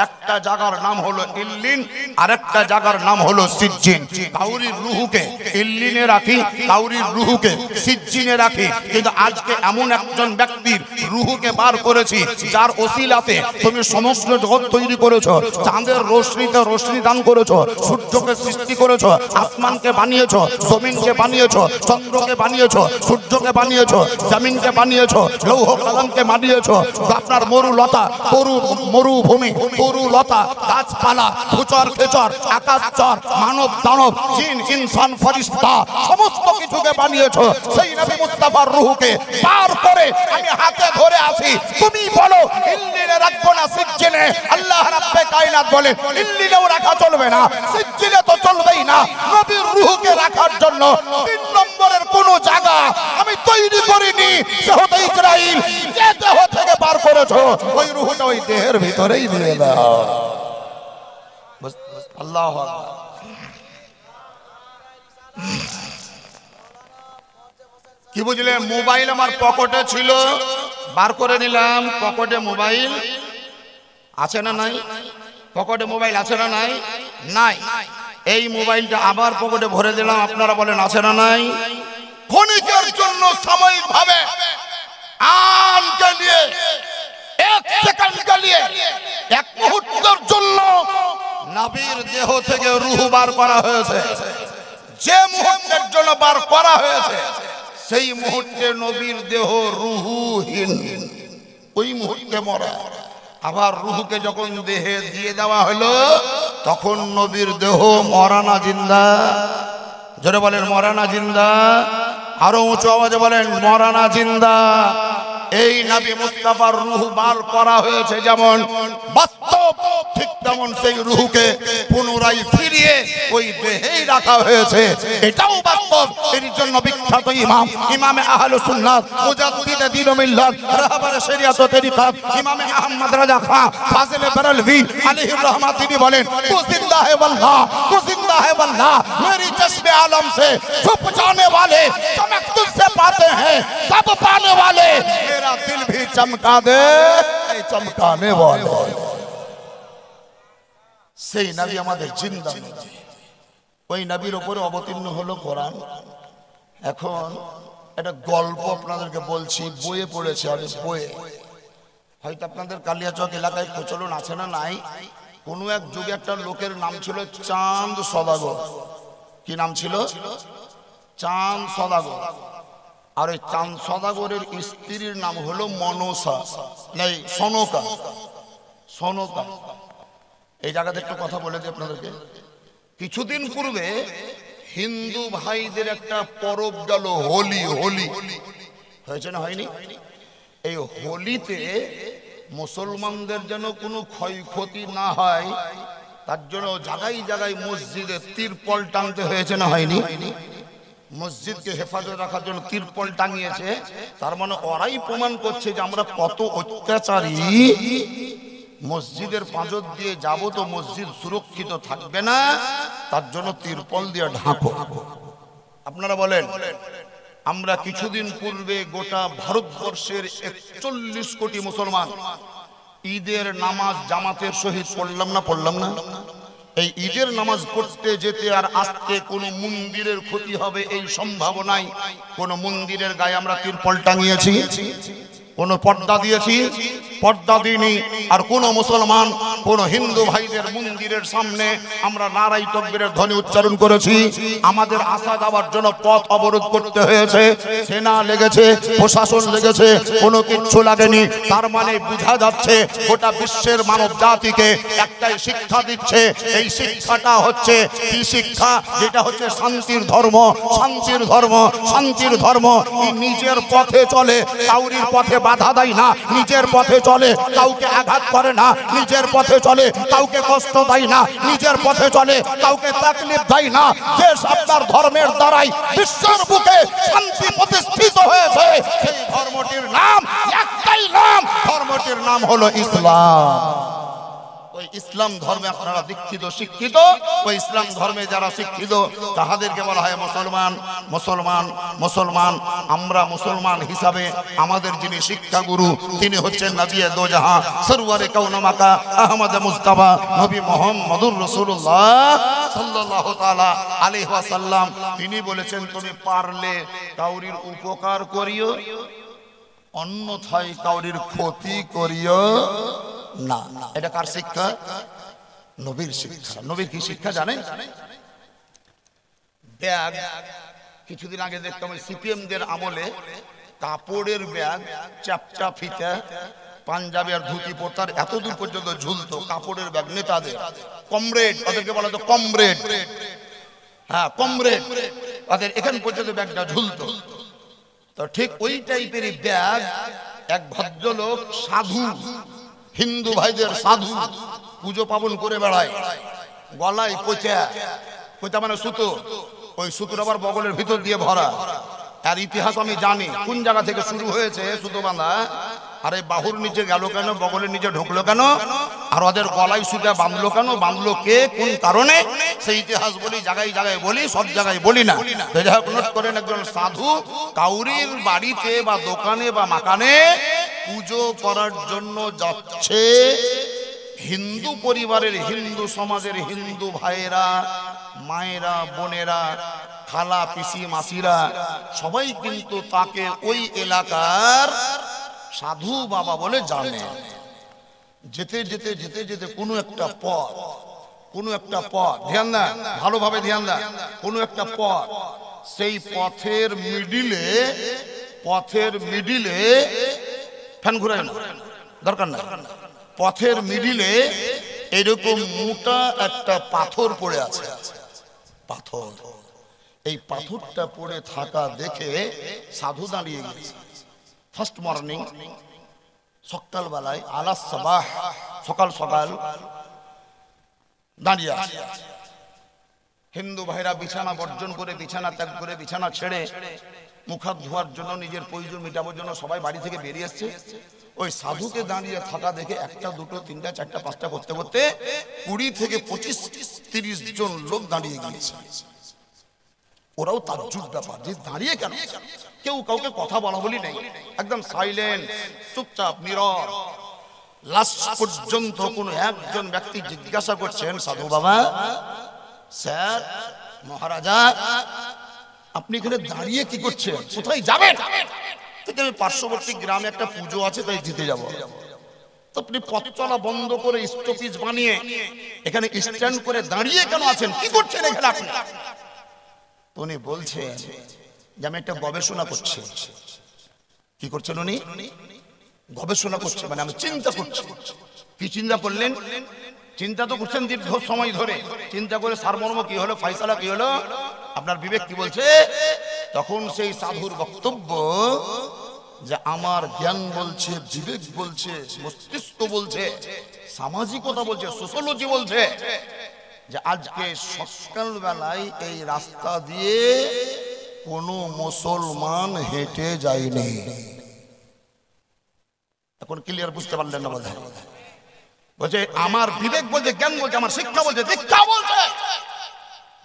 [SPEAKER 1] একটা জায়গার নাম হলো ইল্লিন, আর একটা জায়গার নাম হলো সিজ্জিন। কাউরির রূহকে ইল্লিনে রাখি, কাউরির রূহকে সিজ্জিনে রাখি। কিন্তু আজকে এমন একজন ব্যক্তির রূহকে বার করেছি যার ওসিলাতে তুমি সমস্ত জগৎ তৈরি করেছো। চাঁদের রশ্মিতে রশ্মি দান করেছো, সূর্যকে সৃষ্টি করেছো, আসমানকে বানিয়েছো, জমিনকে বানিয়েছো, চন্দ্রকে বানিয়েছো, সূর্যকে বানিয়েছো, জমিনকে বানিয়েছো, লৌহ কলমকে বানিয়েছো। আপনার মরুলতা, মরুভূমি, তরুলতা, গাছপালা, ভূচর খেচর, আকাশচর, মানব দানব, জিন ইনসান ফেরেশতা সমস্ত কিছুকে বানিয়েছো। সেই নবী মুস্তাফার রূহকে বার করে আমি হাতে ধরে আছি। তুমি বলো ইল্লিনে রাখবো না সিজ্জিনে? আল্লাহ রাব্বে কায়নাত বলে ইল্লিনেও রাখা চলবে না, সিজ্জিনে তো চলবেই না। নবীর রূহকে রাখার জন্য 3 নম্বরের কোন জায়গা আমি তৈরি করিনি। যেহেতু ইসরাইল যে দেহ থেকে বার করেছো, ওই রূহটা ওই দেহের ভিতরেই দিয়ে দাও। আল্লাহু আকবার। কি বুঝলে? মোবাইল আমার পকেটে ছিল, বার করে নিলাম। পকেটে মোবাইল আছে না নাই? পকেটে মোবাইল আছে না নাই? নাই। এই মোবাইলটা আবার পকেটে ভরে দিলাম। আপনারা বলেন আছে না নাই? ক্ষণিকের জন্য সাময়িক ভাবে আনকে নিয়ে, এক সেকেন্ডকে নিয়ে, এক মুহূর্তের জন্য নবীর দেহ থেকে রূহ বার করা হয়েছে। যে মুহূর্তের জন্য বার করা হয়েছে সেই মুহূর্তে নবীর দেহ রূহহীন, ওই মুহূর্তে মরা। আবার রূহকে যখন দেহে দিয়ে দেওয়া হলো তখন নবীর দেহ মরা না জিন্দা? জোরে বলেন মরা না জিন্দা? আরো উঁচু আওয়াজে বলেন মরা না জিন্দা? এই নবী মুস্তাফার রূহ বার করা হয়েছে যেমন বাস্তব, ঠিক তেমন সেই রূহকে পুনরায় ফিরিয়ে ওই দেহেই রাখা হয়েছে, এটাও বাস্তব। এর জন্য বিখ্যাত ইমামে আহলুস সুন্নাত মুজাদ্দিদে দ্বীন ও মিল্লাত রাহবারে শরিয়াত ও তরিকাত ইমামে আহমদ রাজা খান ফাজিলে বেরেলভী আলাইহির রহমাত তিনি বলেন, তু জিন্দা है वल्लाह, तू जिंदा है वल्लाह, मेरी चश्मे आलम से छुप जाने वाले चमक तुझसे पाते हैं सब पाने वाले, मेरा दिल भी चमका दे चमकाने वाले। সেই নবী আমাদের জিন্দা নবী, ওই নবীর উপরে অবতীর্ণ হলো কোরআন। এখন একটা গল্প আপনাদেরকে বলছি, বইয়ে পড়েছে আমি, বইয়ে। হয়তো আপনাদের কালিয়াচক এলাকায় প্রচলন আছে না নাই? কোনো এক যুগে একটা লোকের নাম ছিল চাঁদ সদাগর। কি নাম ছিল? চাঁদ সদাগর। আর ওই চাঁদ সদাগরের স্ত্রীর নাম হলো মনসা, নাই সনকা। সনকা। এই জায়গাতে একটু কথা বলে দিই আপনাদেরকে। কিছুদিন পূর্বে হিন্দু ভাইদের একটা পরব গেল, হোলি। হোলি হয়েছে না হয়নি? এই হোলিতে মুসলমানদের যেন কোনো ক্ষয়ক্ষতি না হয় তার জন্য জায়গায় জায়গায় মসজিদে তিরপল টাঙতে হয়েছে না হয়নি? মসজিদকে হেফাজত রাখার জন্য তিরপল টাঙিয়েছে। তার মানে ওরাই প্রমাণ করছে যে আমরা কত অত্যাচারী। মসজিদের পাঁজর দিয়ে যাব তো মসজিদ সুরক্ষিত থাকবে না, তার জন্য তিরপল দিয়ে ঢাকো। আপনারা বলেন, আমরা কিছুদিন পূর্বে গোটা ভারতবর্ষের 41 কোটি মুসলমান ঈদের নামাজ জামাতের সহিত পড়লাম না? পড়লাম না? এই ঈদের নামাজ পড়তে যেতে আর আসতে কোনো মন্দিরের ক্ষতি হবে এই সম্ভাবনায় কোন মন্দিরের গায়ে আমরা তিরপল টাঙিয়েছি? কোন পর্দা দিয়েছি? পর্দা দিইনি। আর কোন মুসলমান, কোন হিন্দু ভাইদের মন্দিরের সামনে আমরা নারাই তাকবীরের ধ্বনি উচ্চারণ করেছি? আমাদের আসা যাওয়ার জন্য পথ অবরোধ করতে হয়েছে, সেনা লেগেছে, প্রশাসন লেগেছে, কোনো কিচ্ছু লাগেনি। তার মানে বোঝা যাচ্ছে গোটা বিশ্বের মানব জাতিকে একটাই শিক্ষা দিচ্ছে। এই শিক্ষাটা হচ্ছে কি শিক্ষা? যেটা হচ্ছে শান্তির ধর্ম। শান্তির ধর্ম, শান্তির ধর্ম। নিজের পথে চলে, কাউরির পথে বাধা দেয় না। নিজের পথে চলে, কাউকে আঘাত করে না। নিজের পথে চলে, কাউকে কষ্ট দেয় না। নিজের পথে চলে, কাউকে তাকলিফ দেয় না। যে আপনার ধর্মের দ্বারাই বিশ্বের বুকে শান্তি প্রতিষ্ঠিত হয়েছে, সেই ধর্মটির নাম একটাই নাম, ধর্মটির নাম হলো ইসলাম। ওই ইসলাম ধর্মে আপনারা দীক্ষিত, শিক্ষিত। ওই ইসলাম ধর্মে যারা শিক্ষিত তাহাদেরকে বলা হয় মুসলমান। মুসলমান, মুসলমান। আমরা মুসলমান হিসাবে আমাদের যিনি শিক্ষাগুরু তিনি হচ্ছেন নবী দো জাহান সরওয়ারে কাউন মাকা আহমদ মুস্তাফা নবী মুহাম্মদুর রাসূলুল্লাহ সাল্লাল্লাহু তাআলা আলাইহি ওয়াসাল্লাম। তিনি বলেছেন, তুমি পারলে কাউরির উপকার করিও, অন্যথায় কাউরির ক্ষতি করিও না। এটা কার শিক্ষা? নবীর শিক্ষা। নবীর কি শিক্ষা জানেন? ব্যাগ কিছুদিন আগে দেখতাম সিপিএম দের আমলে কাপড়ের ব্যাগ, চাপচা ফিতা, পাঞ্জাবি আর ধুতি পরতার এত দূর পর্যন্ত ঝুলতো কাপড়ের ব্যাগ। নেতাদের কমরেড, ওদেরকে বলা হতো কমরেড। হ্যাঁ, কমরেড। ওদের এখান পর্যন্ত ব্যাগটা ঝুলতো। তো ঠিক ওই টাইপেরই ব্যাগ এক ভদ্রলোক, সাধু, হিন্দু ভাইদের সাধু, পুজো পাবন করে বেড়ায়, গলায় কোচা, কোচা মানে সুতো, ওই সুতোর আবার বগলের ভিতর দিয়ে ভরা। আর ইতিহাস আমি জানি কোন জায়গা থেকে শুরু হয়েছে সুতো বাঁধা। আরে বাহুর নিচে গেল কেন, বগলের নিচে ঢুকলো কেন, আর ওদের গলায় সুতা বাঁধলো কেন, বাঁধলো কে, কোন কারণে, সেই ইতিহাস বলি, জায়গায় জায়গায় বলি, সব জায়গায় বলি না। নোট করেন, একজন সাধু কাউরির বাড়িতে বা দোকানে বা মাকানে পুজো করার জন্য যাচ্ছে। হিন্দু পরিবারের, হিন্দু সমাজের হিন্দু ভাইয়েরা, মায়েরা, বোনেরা, খালা, পিসি, মাসিরা সবাই কিন্তু তাকে ওই এলাকার সাধু বাবা বলে জানে। যেতে যেতে যেতে যেতে কোনো একটা পথ, ধ্যান দেন, ভালোভাবে ধ্যান দেন, কোনো একটা পথ, সেই পথের মিডিলে ফ্যান ঘুরায় না, দরকার না, পথের মিডিলে এরকম মোটা একটা পাথর পড়ে আছে। পাথর, এই পাথরটা পড়ে থাকা দেখে সাধু দাঁড়িয়ে গেছে। ফার্স্ট মর্নিং, সকালবেলায়, আলাস সাবাহ, সকাল সকাল দাঁড়িয়ে আছে। হিন্দু ভাইরা বিছানা বর্জন করে, বিছানা ত্যাগ করে, বিছানা ছেড়ে মুখ হাত ধোয়ার জন্য, নিজের প্রয়োজন মেটাবার জন্য সবাই বাড়ি থেকে বেরিয়ে এসছে। ওই সাধুকে দাঁড়িয়ে থাকা দেখে একটা, দুটো, তিনটা, চারটা, পাঁচটা করতে করতে 20 থেকে 25-30 জন লোক দাঁড়িয়ে গিয়েছে। ওরাও তাজ্জুব ব্যাপার যে দাঁড়িয়ে কেন, কেউ কাউকে কথা বলা বলি নেই, একদম সাইলেন্ট, চুপচাপ, নীরব। লাস্ট পর্যন্ত কোন একজন ব্যক্তি জিজ্ঞাসা করছেন, সাধু বাবা, স্যার, মহারাজা, আপনি এখানে দাঁড়িয়ে কি করছেন, কোথায় যাবেন? পার্শ্ববর্তী গ্রামে একটা পুজো আছে, তাই যেতে যাব। তো আপনি পথ চলা বন্ধ করে স্টপেজ বানিয়ে এখানে স্ট্যান্ড করে দাঁড়িয়ে কেন আছেন, কি করছেন এখানে আপনি? উনি বলছেন যে আমি একটা গবেষণা করছি। কি করছেন উনি? গবেষণা করছে, মানে আমি চিন্তা করছি। কি চিন্তা করলেন? চিন্তা তো করছেন দীর্ঘ সময় ধরে, চিন্তা করে সারমর্ম কি হলো, ফয়সালা কি হলো, আপনার বিবেক কি বলছে? তখন সেই সাধুর বক্তব্য যে আমার জ্ঞান বলছে, বিবেক বলছে, মস্তিষ্ক বলছে, সামাজিকতা বলছে, সোশ্যোলজি বলছে যে আজকে সকালবেলায় এই রাস্তা দিয়ে কোনো মুসলমান হেঁটে যায়নি। এখন ক্লিয়ার বুঝতে পারলেন না বোধহয়? বলছে আমার বিবেক বলছে, জ্ঞান বলছে, আমার শিক্ষা বলছে, দীক্ষা বলছে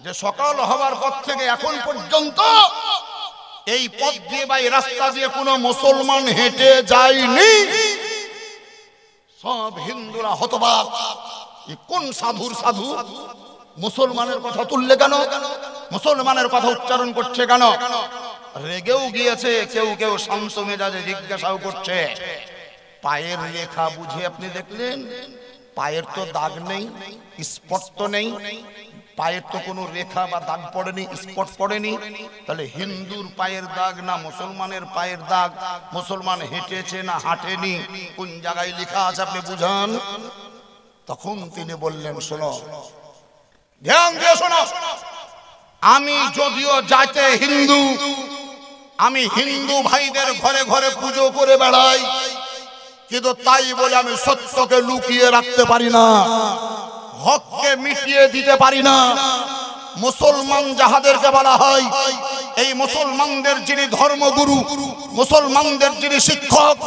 [SPEAKER 1] যে সকাল হওয়ার পর থেকে এখন পর্যন্ত এই পথ দিয়ে বা এই রাস্তা দিয়ে কোনো মুসলমান হেঁটে যায়নি। সব হিন্দুরা হতবাক, কোন সাধুর সাধু, মুসলমানের কথা তুললে কেন, মুসলমানের কথা উচ্চারণ করছে কেন? রেগেও গিয়েছে, কেউ কেউ শান্ত মেজাজে জিজ্ঞাসাও করছে। পায়ের রেখা বুঝে আপনি দেখলেন? পায়ের তো দাগ নেই, স্পট তো নেই, পায়ের তো কোনো রেখা বা দাগ পড়েনি, স্পট পড়েনি, তাহলে হিন্দুর পায়ের দাগ না মুসলমানের পায়ের দাগ? মুসলমান হেঁটেছে না হাঁটেনি, কোন জায়গায় লেখা আছে আপনি বুঝান। তখন তিনি বললেন, শোনো, ধ্যান দিয়ে শোনো, আমি যদিও যাইতে হিন্দু, আমি হিন্দু ভাইদের ঘরে ঘরে পুজো করে বেড়াই, কিন্তু তাই বলে আমি সত্যকে লুকিয়ে রাখতে পারি না, হককে মিটিয়ে দিতে পারি না। মুসলমান যাহাদেরকে বলা হয়, এই মুসলমানদের যিনি ধর্মগুরু, মুসলমানদের যিনি শিক্ষক,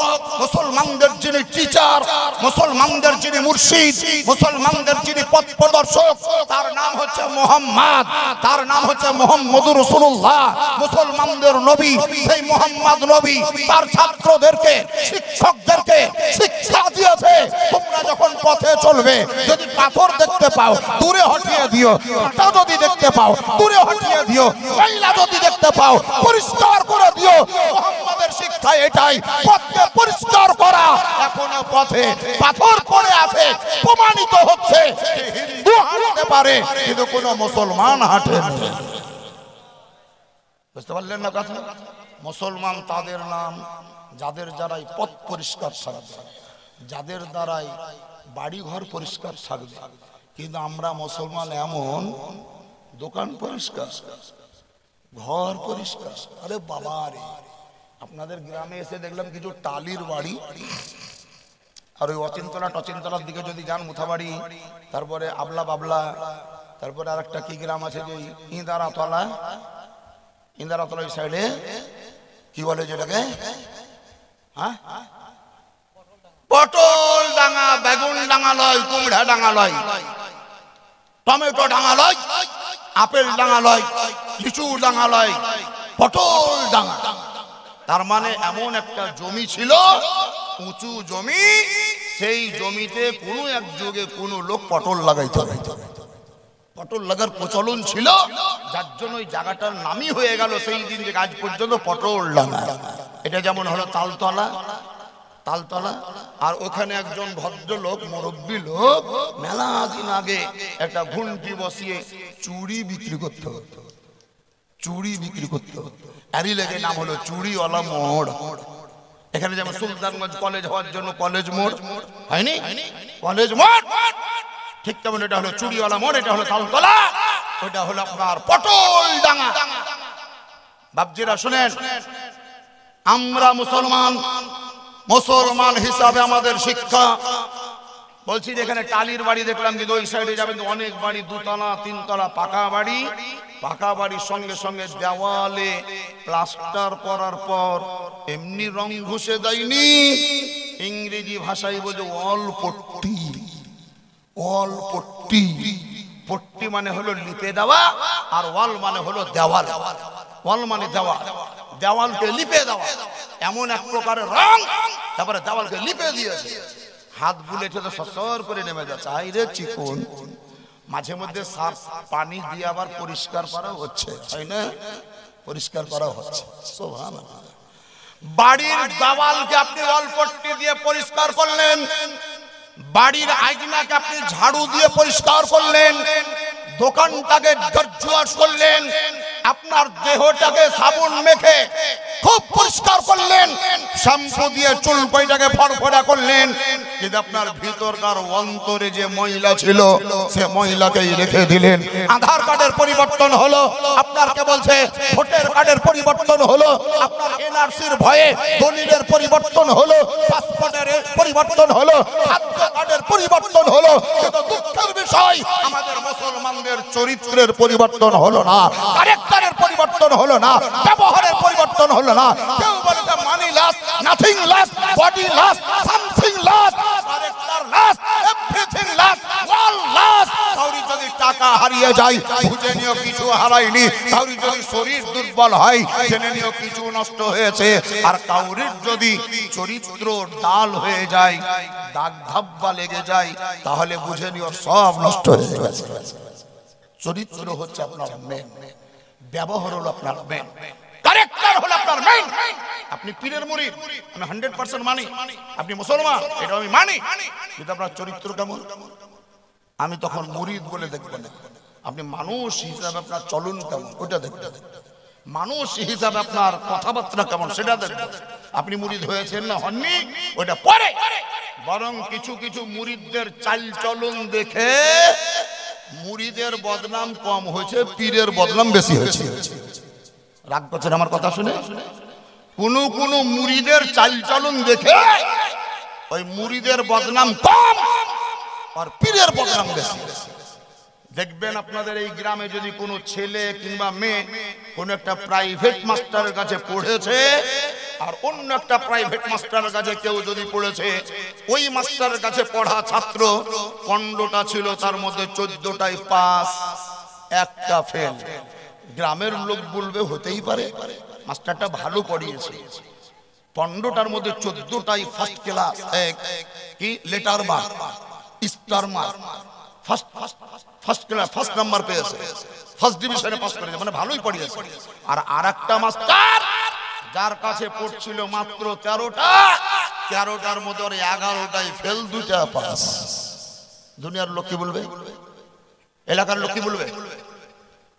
[SPEAKER 1] মুসলমানদের যিনি টিচার, মুসলমানদের যিনি মুর্শিদ, মুসলমানদের যিনি পথ প্রদর্শক, তার নাম হচ্ছে মুহাম্মদ, তার নাম হচ্ছে মুহাম্মদুর রাসূলুল্লাহ। মুসলমানদের নবী সেই মুহাম্মদ নবী তার ছাত্রদেরকে, শিক্ষকদেরকে শিক্ষা দিয়েছে, তোমরা যখন পথে চলবে যদি পাথর দেখতে পাও দূরে হটিয়ে দিও, কাঁটা যদি দেখতে পাও দূরে হটিয়ে দিও, ময়লা যদি দেখতে পাও পরিষ্কার করে দিও। মুহাম্মাদের শিক্ষা এটাই, পথকে পরিষ্কার করা। এখনো পথে পাথর পড়ে আছে, প্রমাণিত হচ্ছে হিন্দু হাঁটতে পারে কিন্তু কোন মুসলমান হাঁটে না। বুঝতে পারলেন না কথা? মুসলমান তাদের নাম যাদের দ্বারাই পথ পরিষ্কার থাকবে, যাদের দ্বারাই বাড়ি ঘর পরিষ্কার থাকবে। কিন্তু আমরা মুসলমান এমন, দোকান পরিষ্কার, ঘর পরিষ্কার, আরে বাবা রে। আপনাদের গ্রামে এসে দেখলাম কিছু টালির বাড়ি, আর ওই অচিন্তলা টচিন্তলার দিকে যদি যান, মুথাবাড়ি, তারপরে আবলা বাবলা, তারপরে আর একটা কি গ্রাম আছে যে ইন্দারাতলা, ইন্দারাতলা ওই সাইডে কি বলে যেটাকে, হ্যাঁ পটল ডাঙা, বেগুন ডাঙা লয়, কুমড়া ডাঙা লয়, টমেটো ডাঙা লয়, আপেল ডাঙা লয়, লিচু ডাঙা লয়, পটল ডাঙা। তার মানে এমন একটা জমি ছিল, উঁচু জমি, সেই জমিতে কোনো এক যুগে কোনো লোক পটল লাগাইতে, পটল লাগার প্রচলন ছিল, যার জন্য ওই জায়গাটার নামই হয়ে গেল সেই দিন থেকে আজ পর্যন্ত পটল ডাঙা। এটা যেমন হলো তালতলা, তালতলা। আর ওখানে একজন ভদ্রলোক, মুরব্বী লোক, মেলা দিন আগে একটা ঘুন্টি বসিয়ে চুড়ি বিক্রি করতে হতো, চুড়ি বিক্রি করতে হতো। এরই লেগে নাম হলো চুড়িওয়ালা মোড়। এখানে যেমন সুলতানগঞ্জ কলেজ হওয়ার জন্য কলেজ মোড় হয়নি, কলেজ মোড়, ঠিক তেমন এটা হলো চুড়িওয়ালা মোড়, এটা হলো তালতলা, ওইটা হলো আপনার পটল ডাঙা। বাপজিরা শুনেন, আমরা মুসলমান, মুসলমান হিসাবে আমাদের শিক্ষা, বলছি যে এখানে টালির বাড়ি দেখলাম, কিন্তু ওই সাইডে যাবেন অনেক বাড়ি দুতলা তিনতলা পাকা বাড়ি, পাকা বাড়ির সঙ্গে সঙ্গে দেওয়ালে প্লাস্টার করার পর এমনি রং ঘষে দেয়নি, ইংরেজি ভাষায় বলে ওয়াল পট্টি, ওয়াল পট্টি। পট্টি মানে হলো লিপে দেওয়া, আর ওয়াল মানে হলো দেওয়াল, ওয়াল মানে দেওয়াল, দেওয়ালকে লিপে দেওয়া, এমন এক প্রকারের রং, তারপরে দেওয়ালকে লিপে দিয়েছে। হাত বুলেছে তো সসর করে নেমে যাচ্ছে, আইরে চিকন। মাঝে মধ্যে সাফ পানি দিয়ে আবার পরিষ্কার করা হচ্ছে, তাই না? পরিষ্কার করা হচ্ছে। সুবহানাল্লাহ। বাড়ির দেওয়ালকে আপনি ওয়াল পট্টি দিয়ে পরিষ্কার করলেন, বাড়ির আয়নাকে আপনি ঝাড়ু দিয়ে পরিষ্কার করলেন, দোকানটাকে দরজুয়াশ করলেন, আপনার দেহটাকে সাবুন মেখে খুব পরিষ্কার করলেন, শ্যাম্পু দিয়ে চুল কয়টাকে ফরফরা করলেন, কিন্তু আপনার ভিতরকার অন্তরে যে ময়লা ছিল সে ময়লাকেই রেখে দিলেন। আধার কার্ডের পরিবর্তন হলো, আপনার কে বলছে ভোটার কার্ডের পরিবর্তন হলো, আপনার এনআরসির ভয়ে দলিলের পরিবর্তন হলো, পাসপোর্টের পরিবর্তন হলো, খাদ্য কার্ডের পরিবর্তন হলো, কিন্তু দুঃখের বিষয় আমাদের মুসলমানদের চরিত্রের পরিবর্তন হলো না, ক্যারেক্টারের পরিবর্তন হলো না, ব্যবহারের পরিবর্তন হলো না। কেউ বলে money lost, nothing lost, body lost, something lost, character lost, everything lost, all lost. কাউরি যদি টাকা হারিয়ে যায় বুঝে নিও কিছু হারায়নি, কাউরি যদি শরীর দুর্বল হয় জেনে নিও কিছু নষ্ট হয়েছে, আর কাউরির যদি চরিত্র ডাল হয়ে যায়, দাগ ধাব্বা লেগে যায়, তাহলে বুঝে নিও সব নষ্ট হয়ে গেছে। চরিত্র হচ্ছে আপনার মেন, ব্যবহার হলো আপনার মেন, ক্যারেক্টার হলো আপনার মেন। আপনি পীরের মুরিদ, আমি 100% মানি, আপনি মুসলমান, এটা আমি মানি, কিন্তু আপনার চরিত্র কেমন আমি তখন মুরিদ বলে দেখব না। আপনি মানুষ হিসাবে আপনার চলন কেমন ওটা দেখবেন, মানুষ হিসাবে আপনার কথাবার্তা কেমন সেটা দেখবেন। আপনি মুরিদ হয়েছেন না হননি ওটা পরে, বরং কিছু কিছু মুরিদদের চাল চলন দেখে মুরিদের বদনাম কম হয়েছে, পীরের বদনাম বেশি হয়েছে। রাগ করছেন আমার কথা শুনে? কোন কোন মুরিদের চাল চলন দেখে ওই মুরিদের বদনাম কম আর পীরের বদনাম বেশি। দেখবেন আপনাদের এই গ্রামে যদি কোনো ছেলে কিংবা মেয়ে কোন একটা প্রাইভেট মাস্টারের কাছে পড়েছে, আর অন্য একটা প্রাইভেট মাস্টারের কাছে কেউ যদি পড়েছে, ওই মাস্টারের কাছে পড়া ছাত্র 15টা ছিল, তার মধ্যে 14টাই পাস, একটা ফেল। গ্রামের লোক বলবে হতেই পারে, মাস্টারটা ভালো পড়িয়েছে। 15টার মধ্যে 14টাই ফার্স্ট ক্লাস, কি letter mark, star mark, first class, first number পেয়েছে, ফার্স্ট ডিভিশনে পাস করেছে, মানে ভালোই পড়িয়েছে। আর আরেকটা মাস্টার যার কাছে পড়ছিল মাত্র 13টা, 13টার মধ্যে 11টাই ফেল, 2টা পাস। দুনিয়ার লোক কি বলবে? এলাকার লোক কি বলবে?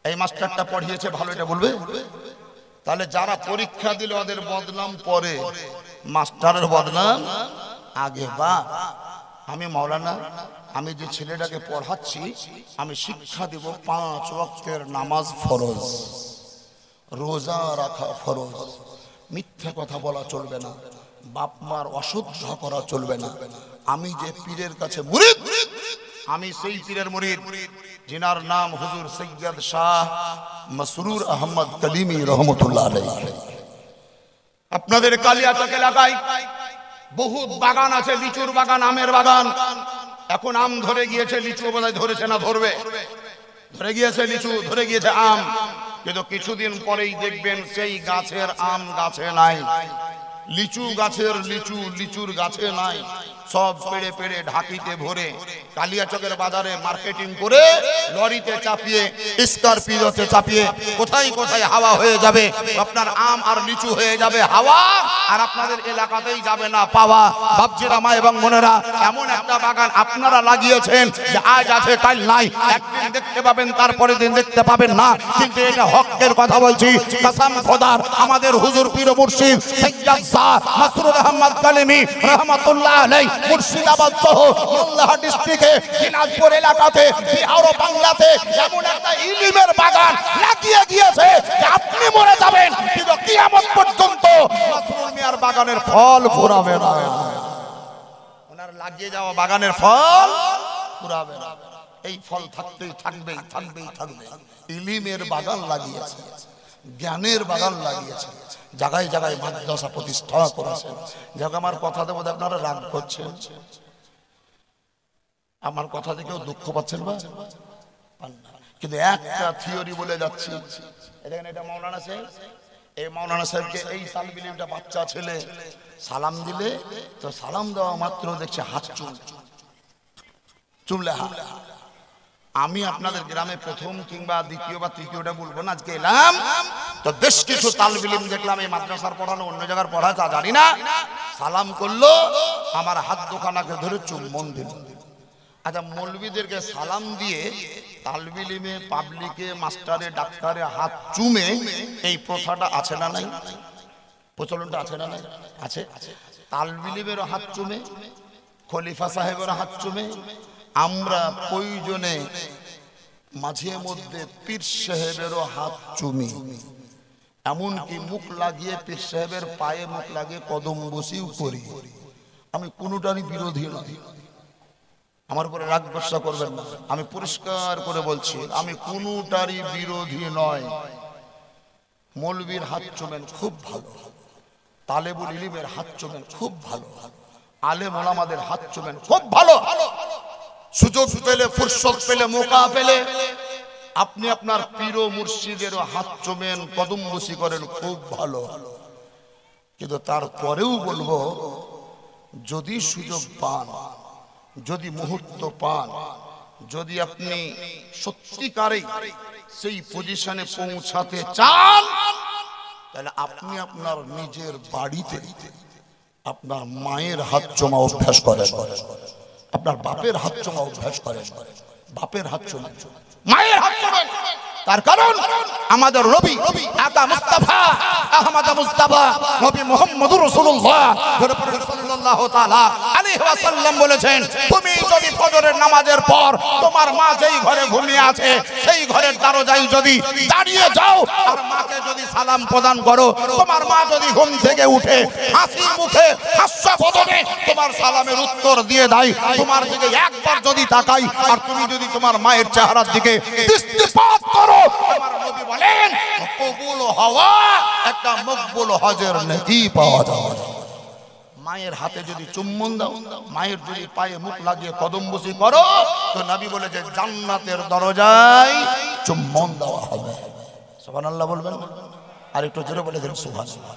[SPEAKER 1] এই মাস্টারটা পড়িয়েছে ভালো, এটা বলবে? তাহলে যারা পরীক্ষা দিল ওদের বদনাম পরে, মাস্টারের বদনাম আগে। বা আমি মাওলানা, আমি যে ছেলেটাকে পড়াচ্ছি আমি শিক্ষা দেব 5 ওয়াক্তের নামাজ ফরজ, রোজা রাখা ফরজ, মিথ্যা কথা বলা চলবে না, বাপ মার অশ্রদ্ধা করা চলবে না। আমি যে পীরের কাছে মুরিদ, আমি সেই পীরের মুরিদ जिनार नाम हुजूर सैयद शाह मसरूर अहमद कलीमी रहमतुल्लाह अलैहि। আপনাদের কালিয়াচক এলাকায় বহুত বাগান আছে, লিচুর বাগান, আমের বাগান। এখন আম ধরে গিয়েছে, লিচু বোধহয় ধরেছে না ধরবে, ধরে গিয়েছে লিচু, ধরে গিয়েছে আম, কিন্তু কিছুদিন পরেই দেখবেন সেই গাছের আম গাছে নাই, লিচু গাছের লিচু লিচুর গাছে নাই, সব পেড়ে পেড়ে ঢাকিতে ভরে কালিয়াচকের বাজারে মার্কেটিং করে লরিতে চাপিয়ে, স্করপিওতে চাপিয়ে কোথায় কোথায় হাওয়া হয়ে যাবে, আপনার আম আর লিচু হয়ে যাবে হাওয়া, আর আপনাদের এলাকাতেই যাবে না পাওয়া। বাপজিরা, মা এবং বোনেরা, এমন একটা বাগান আপনারা লাগিয়েছেন যে আজ আছে কাল নাই, একদিন দেখতে পাবেন তারপরে দিন দেখতে পাবেন না, কিন্তু এটা হকের কথা বলছি, কসম খোদার। আমাদের হুজুর পীর মুর্শিদ সৈয়দ শাহ মাসরুর আহমদ কালেমী রাহমাতুল্লাহ আলাইহি মুর্শিদাবাদ সহ মালদা ডিস্ট্রিক্টে দিনাজপুর এলাকাতে বিহার ও বাংলাতে এমন একটা ইলমের বাগান লাগিয়ে দিয়েছে যে আপনি মরে যাবেন কিন্তু কিয়ামত পর্যন্ত মাসরুর মিয়ার বাগানের ফল ফুরাবে না। ওনার লাগিয়ে যাওয়া বাগানের ফল ফুরাবে না, এই ফল থাকতেই থাকবেই থাকবেই থাকবে। ইলমের বাগান লাগিয়েছে, জ্ঞানের বাগান লাগিয়েছে, জায়গায় জায়গায় মাদ্রাসা প্রতিষ্ঠা করেছেন। যাক, আমার কথা দেবো, আপনারা রাগ করছেন, আমার কথা থেকেও দুঃখ পাচ্ছেন বা কিন্তু একটা থিওরি বলে যাচ্ছি। দেখেন, এটা মাওলানা সাহেব, এই মাওলানা সাহেবকে এই তালবিলিমটা বাচ্চা ছেলে সালাম দিলে তো সালাম দেওয়া মাত্র দেখছে হাত চুমলে হাত। আমি আপনাদের গ্রামে প্রথম কিংবা দ্বিতীয় বা তৃতীয়টা বলবো না, আজকে এলাম তো বেশ কিছু তালবিলিম দেখলাম, এই মাদ্রাসার পড়ানো অন্য জায়গার পড়া তা জানি না, সালাম করলো, আমার হাত দোকানাকে ধরে চুম্বন দিল। আচ্ছা, মৌলবীদেরকে সালাম দিয়ে তালবিলিমে, পাবলিকে, মাস্টারে, ডাক্তারে হাত চুমে এই প্রথাটা আছে না নাই? প্রচলনটা আছে না নাই? আছে। তালবিলিমেরও হাত চুমে, খলিফা সাহেবেরও হাত চুমে, আমরা প্রয়োজনে মাঝে মধ্যে পীর সাহেবেরও হাত চুমি, এমনকি মুখ লাগিয়ে পীর সাহেবের পায়ে মুখ লাগিয়ে কদম বসিও করি। আমি কোনোটারই বিরোধী নই, আমার উপরে রাগ গোসা করবেন না, আমি পরিষ্কার করে বলছি আমি কোনোটারই বিরোধী নয়। মৌলবীর হাত চুমেন খুব ভালো, তালেবুল ইলমের হাত চুমেন খুব ভালো, আলেম ওলামাদের হাত চুমেন খুব ভালো। সুযোগ পেলে, ফুরসত পেলে, মৌকা পেলে আপনি আপনার পীর ও মুর্শিদের হাত চুমেন, কদম বসি করেন, খুব ভালো। কিন্তু তারপরেও বলবো, যদি সুযোগ পান, যদি মুহূর্ত পান, যদি আপনি সত্যিকারেই সেই পজিশনে পৌঁছাতে চান, তাহলে আপনি আপনার নিজের বাড়িতে আপনার মায়ের হাত চুমা অভ্যাস করেন, আপনার বাপের হাত চুমা অভ্যাস করেন, বাপের হাত চুমা, মায়ের হাত চুমা। তার কারণ আমাদের নবী আকা মুস্তাফা আহমদ মুস্তাফা নবী মুহাম্মদুর রাসূলুল্লাহ সাল্লাল্লাহু তাআলা আলাইহি ওয়াসাল্লাম বলেছেন, তুমি যদি ফজরের নামাজের পর তোমার মা যেই ঘরে ঘুমিয়ে আছে সেই ঘরের দরজায় যদি দাঁড়িয়ে যাও আর মাকে যদি সালাম প্রদান করো, তোমার মা যদি ঘুম থেকে উঠে হাসি মুখে হাস্যবদনে তোমার সালামের উত্তর দিয়ে দেয়, তোমার দিকে একবার যদি তাকাই আর তুমি যদি তোমার মায়ের চেহারার দিকে দৃষ্টিপাত করো, আমার নবী বলেন কবুল হওয়া একটা মকবুল হজের নেকি পাওয়া যাবে। মায়ের হাতে যদি চুম্বন দাও, মায়ের যদি পায়ে মুখ লাগিয়ে কদম বসি করো, তো নবী বলে যে জান্নাতের দরজায় চুম্বন দেওয়া হবে। সুবহানাল্লাহ বলবেন, আর একটু জোরে বলে দেন সুবহানাল্লাহ।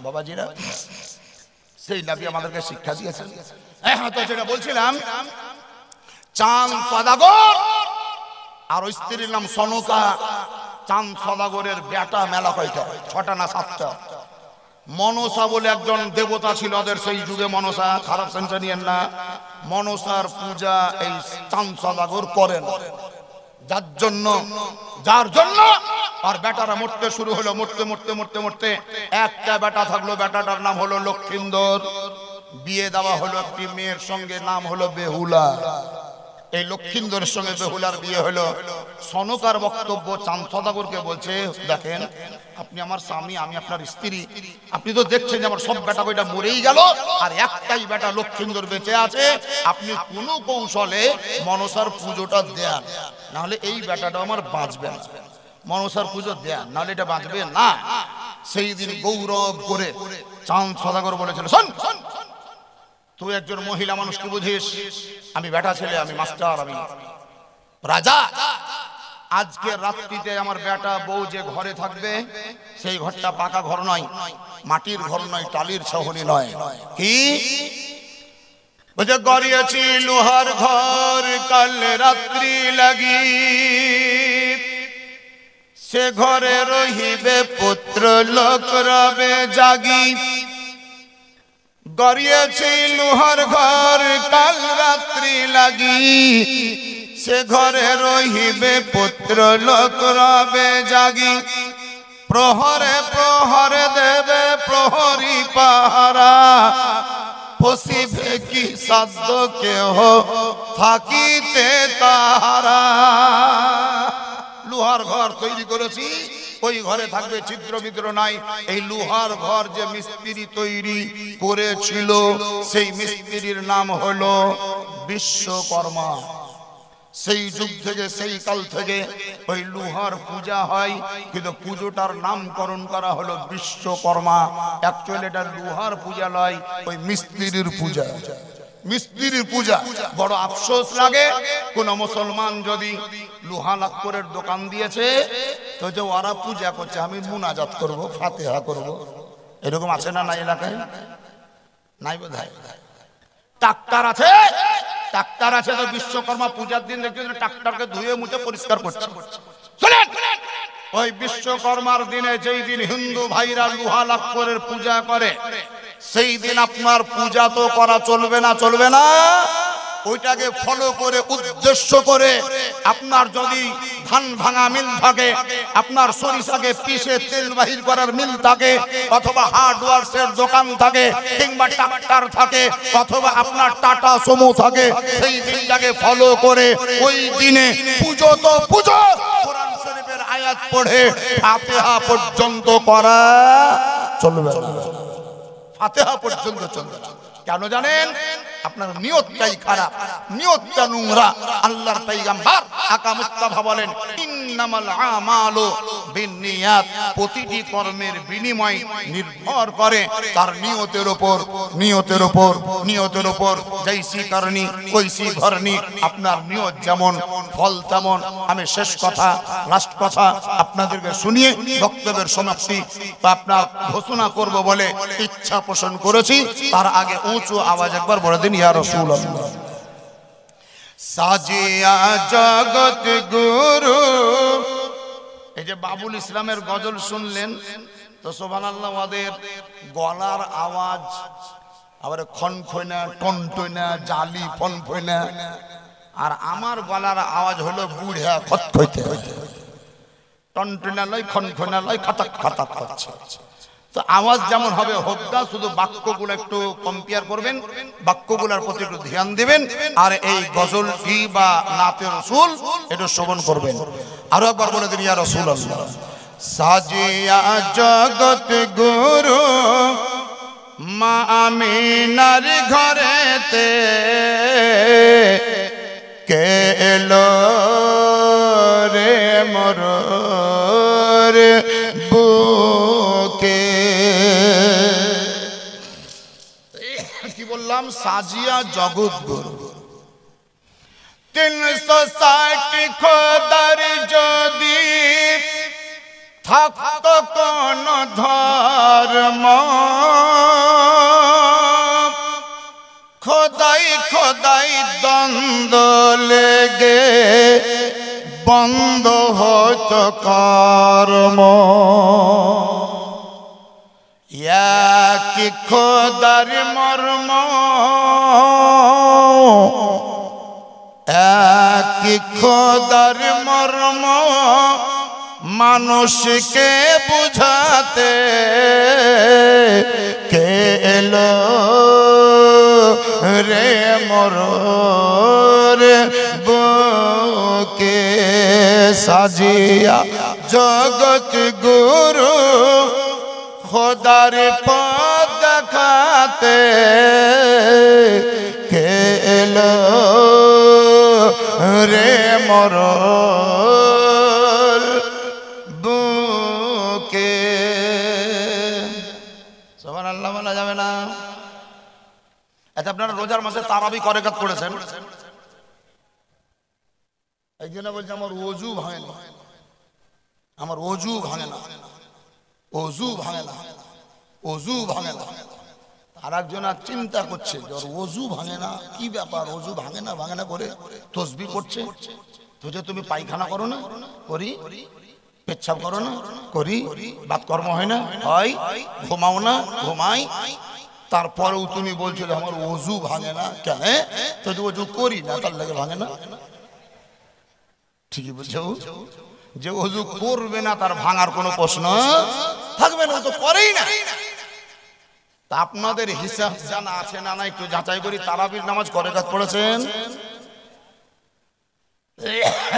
[SPEAKER 1] বাবাজিরা, সেই নবী আমাদেরকে শিক্ষা দিয়েছেন। হ্যাঁ, তো যেটা বলছিলাম, চাঁদ সওদাগর আর স্ত্রীর নাম সনকা। চাঁদ সওদাগরের বেটা মেলা কয়টা? 6টা না 7টা। মনসা বলে একজন দেবতা ছিল ওদের সেই যুগে, মনসা, খারাপ সেন্স নিয়েন না, মনসার পূজা এই চাঁদ সওদাগর করেন, যার জন্য আর বেটারা মরতে শুরু হলো। মরতে মরতে মরতে মরতে একটা বেটা থাকলো, বেটাটার নাম হলো লক্ষিন্দর। বিয়ে দেওয়া হলো একটি মেয়ের সঙ্গে, নাম হলো বেহুলা। এই লক্ষিন্দরের সঙ্গে বেহুলার বিয়ে হলো। সনকার বক্তব্য চাঁদ সওদাগরকে বলছে, দেখেন আপনি আমার স্বামী, আমি আপনার স্ত্রী, আপনি তো দেখছেন যে আমার সব বেটা কয়টা মরেই গেল আর একটাই বেটা লক্ষিন্দর বেঁচে আছে, আপনি কোনো কৌশলে মনসার পুজোটা দেন, নাহলে এই বেটাটা আমার বাঁচবে না। মনসার পুজো দেন, নাহলে এটা বাঁচবে না। সেই দিন গৌরব করে চাঁদ সওদাগর বলেছিল, শোন তুই একজন মহিলা মানুষ, কি বুঝিস? আমি বেটা ছেলে, আমি মাস্টার, আমি রাজা। আজকে রাত্রিতে আমার বেটা বউ যে ঘরে থাকবে, সেই ঘরটা পাকা ঘর নয়, মাটির ঘর নয়, টালির ছাউনি নয়। কি বুঝে? গড়িয়েছি লোহার ঘর কাল রাত্রি লাগি, সে ঘরে রহিবে পুত্র লোক রবে জাগি। গড়িয়েছি লোহার ঘর কাল রাত্রি লাগি, সে ঘরে রহিবে পুত্র লোক রবে জাগি। প্রহরে প্রহরে দেবে প্রহরী পাহারা, পশিবে কি সাধ্য কেহ থাকিতে তাহারা। লোহার ঘর তৈরি করেছি, ওই ঘরে থাকবে ছিদ্র বিদ্র নাই। এই লোহার ঘর যে মিস্ত্রি তৈরি করেছিল, সেই মিস্ত্রির নাম হলো বিশ্বকর্মা। সেই যুগ থেকে, সেই কাল থেকে ওই লোহার পূজা হয়, কিন্তু পুজোটার নামকরণ করা হলো বিশ্বকর্মা। অ্যাকচুয়ালি এটা লোহার পূজা নয়, ওই মিস্ত্রির পূজা। মিস্ত্রির পূজা। বড় আফসোস লাগে কোন মুসলমান যদি লোহা লাক্করের দোকান দিয়েছে, তো যে ওরা পূজা করছে, আমি মুনাজাত করব, ফাতিহা করব, এরকম আছে না নাই এলাকায়? নাই বোধহয়। ট্রাক্টর আছে, ট্রাক্টর আছে, তো বিশ্বকর্মা পূজার দিন দেখছি ট্রাক্টরকে ধুয়ে মুছে পরিষ্কার করছে। শুনেন, ওই বিশ্বকর্মার দিনে, যেই দিন হিন্দু ভাইরা লোহা লাক্করের পূজা করে, সেই দিন আপনার পূজা তো করা চলবে না, চলবে না। ওইটাকে ফলো করে, উদ্দেশ্য করে, আপনার যদি ধান ভাঙা মিল থাকে, আপনার সরিষাকে পিষে তেল বাহির করার মিল থাকে, অথবা হার্ডওয়্যারসের দোকান থাকে, কিংবা ট্রাক্টর থাকে, অথবা আপনার টাটা সুমো থাকে, সেই দিনটাকে ফলো করে ওই দিনে পুজো তো পুজো, কোরআন শরীফের আয়াত পড়ে ফাতিহা পর্যন্ত করা চলবে না। ফাতিহা পর্যন্ত চলবে না। কেন জানেন? আপনার নিয়তটাই খারাপ, নিয়তটা নোংরা। আল্লাহর পয়গম্বর আকা মুস্তাফা বলেন, ইন্নামাল আমালু বিন্নিয়াত, প্রতিটি কর্মের বিনিময় নির্ভর করে তার নিয়তের উপর, নিয়তের উপর, নিয়তের উপর। জৈসি করনি ওইসি ঘরনি, আপনার নিয়ত যেমন ফল তেমন। আমি শেষ কথা, লাস্ট কথা আপনাদেরকে শুনিয়ে বক্তব্যের সমাপ্তি বা আপনার ঘোষণা করব বলে ইচ্ছা পোষণ করেছি। তার আগে উঁচু আওয়াজ একবার বলে দিন, ইয়া রাসূলুল্লাহ। সাজিয়া জগৎ গুরু। এই যে বাবুল ইসলামের গজল শুনলেন তো সুবহানাল্লাহ, ওদের গলার আওয়াজ আবার খনখনা, টনটনা, জালি, ফনফনা। আর আমার গলার আওয়াজ হলো বুড়া খতখতে, টনটনা লয়, খনখনা লয়, খাতাক খাতাক করছে। তো আওয়াজ যেমন হবে হোক না, শুধু বাক্যগুলো একটু কম্পেয়ার করবেন, বাক্যগুলোর প্রতি একটু ধ্যান দিবেন, আর এই গজলটি বা নাতে রাসূল এটা শ্রবণ করবেন। আরো একবার বলে দিন, ইয়া রাসূলুল্লাহ। সাজিয়া জগৎ গুরু মা আমিনার ঘরেতে, কে এলো রে মোর বুকে। কি বললাম? সাজিয়া জগৎ গুরু। 360 খোদার যদি থাকতো কোন ধর্ম, খোদাই খোদাই দ্বন্দ্ব লেগে বন্ধ হতো কর্ম। কি খোদার মর্ম, কি খোদার মর্ম, মানুষকে বুঝাতে কে এলো রে মোর বুকে। সাজিয়া জগৎ গুরু খোদার পথ দেখাতে কে এলো রে মোর বুকে। সুবহানাল্লাহ বলা যাবে না? আচ্ছা, আপনারা রোজার মাসে তারাবি কয় রাকাত পড়েছেন? এই জন্য বলছে আমার ওযু ভাঙে না, আমার ওযু ভাঙে না, ওযু ভাঙে না, ওযু ভাঙে না। আর একজন আর চিন্তা করছে যে ওর ওযু ভাঙে না, কি ব্যাপার, ওযু ভাঙে না করে তসবিহ করছে। তো যে তুমি পায়খানা করো না? করি। পেচ্ছাব করো না? করি। বাতকর্ম হয় না? হয়। ঘুমাও না? ঘুমাই। তারপরেও তুমি বলছো যে আমার ওযু ভাঙে না। কেন? তো ওযু করি না, তার লাগে ভাঙে না। ঠিকই বলছো, যে ওযু করবে না তার ভাঙার কোনো প্রশ্ন থাকবে না, ও তো করেই না। তা আপনাদের হিসাব জানা আছে না না একটু যাচাই করি। তারাবির নামাজ কয় রাকাত পড়েছেন?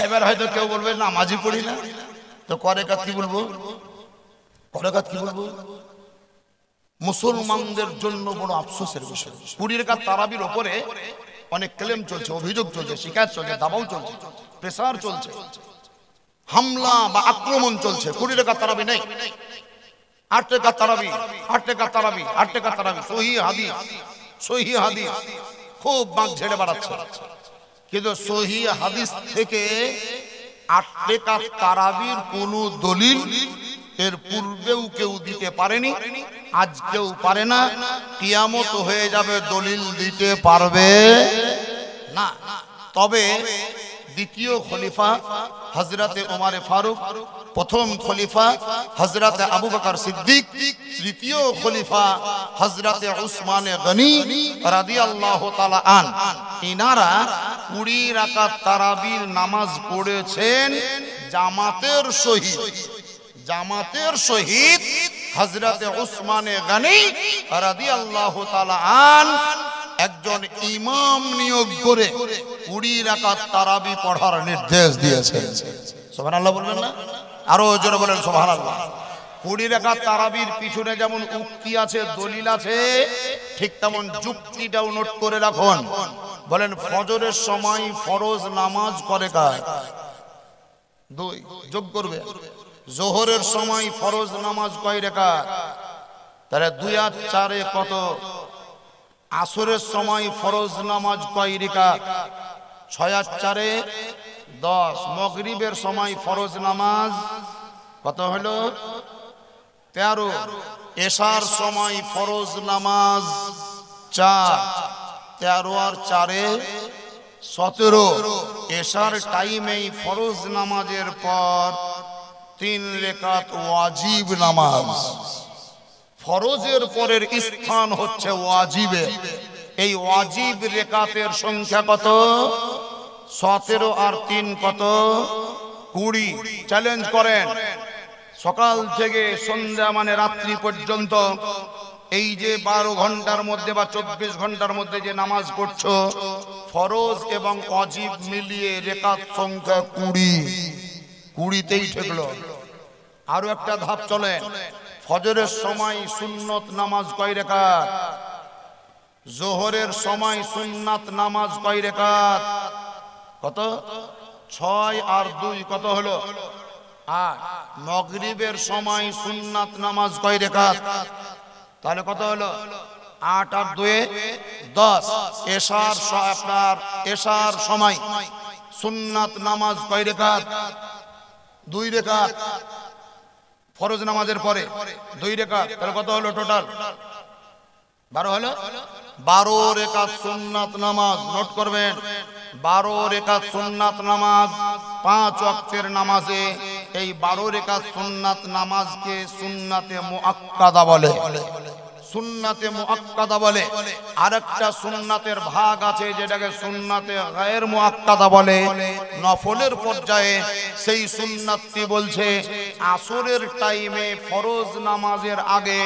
[SPEAKER 1] এবার হয়তো কেউ বলবে নামাজই পড়ি না, তো কয় রাকাত কি বলবো? কয় রাকাত কি বলবো? মুসলমানদের জন্য বড় আফসোসের বিষয়, 20 রাকাত তারাবির উপরে অনেক ক্লেম চলছে, অভিযোগ চলছে, শিকায়ত চলছে, দাবাও চলছে, প্রেসার চলছে, হামলা বা আক্রমণ চলছে। 20 রাকাত তারাবি নেই, 8 রাকাত তারাবি, 8 রাকাত তারাবি, 8 রাকাত তারাবি। সহিহ হাদিস, সহিহ হাদিস খুব বাঁক ঝেড়ে বেড়াচ্ছে, কিন্তু সহিহ হাদিস থেকে 8 রাকাত তারাবির কোনো দলিল এর পূর্বেও কেউ দিতে পারেনি, আজকেও পারে না, কিয়ামত হয়ে যাবে দলিল দিতে পারবে না। তবে দ্বিতীয় খলিফা হযরতে ওমর ফারুক, প্রথম খলিফা হযরতে আবু বকর সিদ্দিক, তৃতীয় খলিফা হযরতে উসমান গনি রাদিয়াল্লাহু তাআলা আন, ইনারা 20 রাকাত তারাবির নামাজ পড়েছেন জামাতের সহিত। জামাতের সহিত হযরতে উসমান গনি রাদিয়াল্লাহু তাআলা আন একজন ইমাম নিয়োগ করে 20 রাকাত তারাবি পড়ার নির্দেশ দিয়েছেন। সুবহানাল্লাহ বলবেন না? আরো জোরে বলেন সুবহানাল্লাহ। 20 রাকাত তারাবির পিছনে যেমন উক্তি আছে, দলিল আছে, ঠিক তেমন যুক্তিটাও নোট করে রাখুন। বলেন ফজরের সময় ফরজ নামাজ কয় রাকাত? 2 যোগ করবে। যোহরের সময় ফরজ নামাজ কয় রাকাত? তাহলে 2 আর 4 কত? আসরের সময় ফরজ নামাজ কয় রাকাত? 6 আর 4 10। মাগরিবের সময় ফরজ নামাজ কত হলো? 13। এশার সময় ফরজ নামাজ 4, 13 আর 4 17। এশার টাইমে ফরজ নামাজের পর 3 রাকাত ওয়াজিব নামাজ। ফরজের পরের স্থান হচ্ছে ওয়াজিবে। এই ওয়াজিব রাকাতের সংখ্যা কত? 17 আর 3 কত? 20। চ্যালেঞ্জ করেন, সকাল থেকে সন্ধ্যা মানে রাত্রি পর্যন্ত এই যে 12 ঘন্টার মধ্যে বা 24 ঘন্টার মধ্যে যে নামাজ পড়ছো, ফরজ এবং ওয়াজিব মিলিয়ে রাকাত সংখ্যা 20। 20তেই ঠেকলো। আরো একটা ধাপ চলে, ফজরের সময় সুন্নত নামাজ কয় রাকাত? যোহরের সময় সুন্নাত নামাজ কয় রাকাত? কত? 6 আর 2 কত হলো? 8। মাগরিবের সময় সুন্নাত নামাজ কয় রাকাত? তাহলে কত হলো? 8 আর 2 10। এশার আপনার এশার সময় সুন্নাত নামাজ কয় রাকাত? 2 রাকাত। ফরজ নামাজের পরে 2 রাকাত, তাহলে কত হলো টোটাল? 12 হলো। 12 রাকাত সুন্নাত নামাজ নোট করবেন। 12 রাকাত সুন্নাত নামাজ 5 ওয়াক্তের নামাজে এই 12 রাকাত সুন্নাত নামাজকে সুন্নাতে মুআক্কাদা বলে। সুন্নাতে মুআক্কাদা বলে। আরেকটা সুন্নাতের ভাগ আছে যেটাকে সুন্নাতে গায়র মুআক্কাদা বলে। নফলের পর্যায়ে সেই সুন্নাতটি বলছে আসরের টাইমে ফরজ নামাজের আগে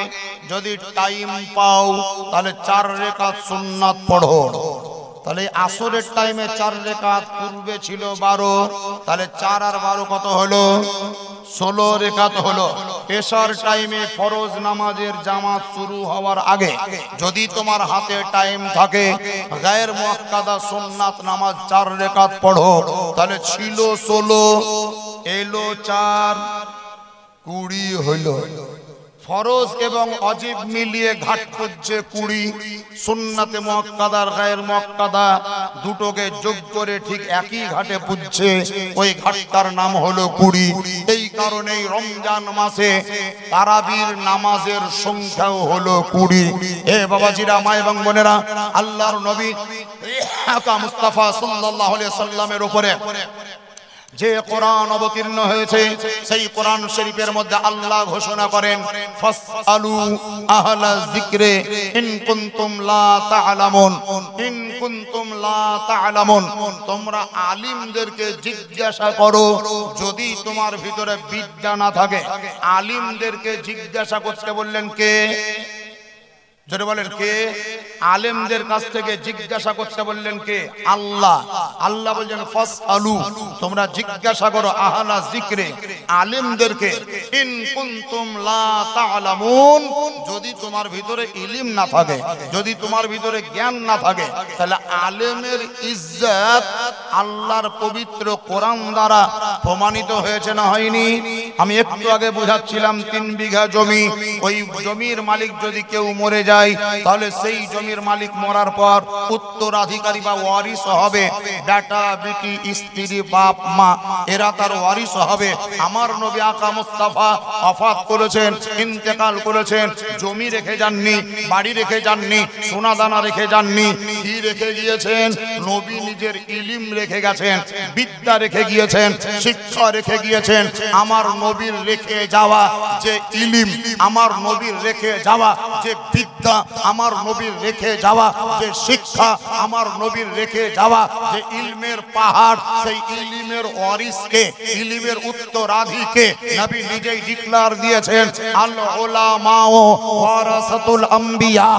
[SPEAKER 1] যদি টাইম পাও তাহলে 4 রাকাত সুন্নাত পড়ো। তাহলে আসরের টাইমে 4 রাকাত, পূর্বে ছিল 12, তাহলে 4 আর 12 কত হলো? 16 রাকাত হলো। এশার টাইমে ফরজ নামাজের জামাত শুরু হওয়ার আগে যদি তোমার হাতে টাইম থাকে গায়ের মুআক্কাদা সুন্নাত নামাজ 4 রাকাত পড়ো, তাহলে ছিল 16, এলো 4, 20 হলো। ফরজ এবং অজিব মিলিয়ে ঘাট করছে 20, সুন্নাতে মুআক্কাদার গায়ের মুআক্কাদা দুটোকে যোগ করে ঠিক একই ঘাটে পুজছে, ওই ঘাটটার নাম হলো 20। এই কারণেই রমজান মাসে তারাবির নামাজের সংখ্যাও হলো 20। এ বাবাজিরা, মা এবং বোনেরা, আল্লাহর নবী মুস্তাফা সাল্লাল্লাহু আলাইহি সাল্লামের উপরে যে কোরআন অবতীর্ণ হয়েছে, সেই কোরআন শরীফের মধ্যে আল্লাহ ঘোষণা করেন, ফাসআলু আহলা যিকরে ইন কুনতুম লা তা'লামুন, ইন কুনতুম লা তা'লামুন, তোমরা আলিমদেরকে জিজ্ঞাসা করো যদি তোমার ভিতরে বিদ্যা না থাকে। আলিমদেরকে জিজ্ঞাসা করতে বললেন কে? জোরে বলেন কে? আলেমদের কাছ থেকে জিজ্ঞাসা করতে বললেন কে? আল্লাহ। আল্লাহ বললেন ফাসআলু, তোমরা জিজ্ঞাসা করো আহলা যিকরে, আলেমদেরকে, ইন কুনতুম লা তা'লামুন, যদি তোমার ভিতরে ইলম না থাকে, যদি তোমার ভিতরে জ্ঞান না থাকে। তাহলে আলেমের ইজ্জত আল্লাহর পবিত্র কোরআন দ্বারা প্রমাণিত হয়েছে না হয়নি? আমি একটু আগে বোঝাচ্ছিলাম 3 বিঘা জমি, ওই জমির মালিক যদি কেউ মরে যায়, তাহলে সেই জমির মালিক মরার পর উত্তরাধিকারী বা ওয়ারিশ হবে, বেটা বেটি স্ত্রী বাপ মা, এরা তার ওয়ারিশ হবে। আমার নবী আকা মুস্তাফা ওয়াফাত করেছেন, ইন্তেকাল করেছেন, জমি রেখে যাননি, বাড়ি রেখে যাননি, সোনা দানা রেখে যাননি। কি রেখে গিয়েছেন? নবী নিজের ইলম রেখে গেছেন, বিদ্যা রেখে গিয়েছেন, শিক্ষা রেখে গিয়েছেন। আমার নবীর রেখে যাওয়া যে ইলম, আমার নবীর রেখে যাওয়া যে বিদ্যা, আমার নবীর রেখে যাওয়া যে শিক্ষা, আমার নবীর রেখে যাওয়া যে ইলমের পাহাড়, সেই ইলমের ওয়ারিসকে, ইলমের উত্তরাধিকে নবী নিজেই ডিক্লার দিয়েছেন, আল উলামাউ ওয়ারাসাতুল আম্বিয়া।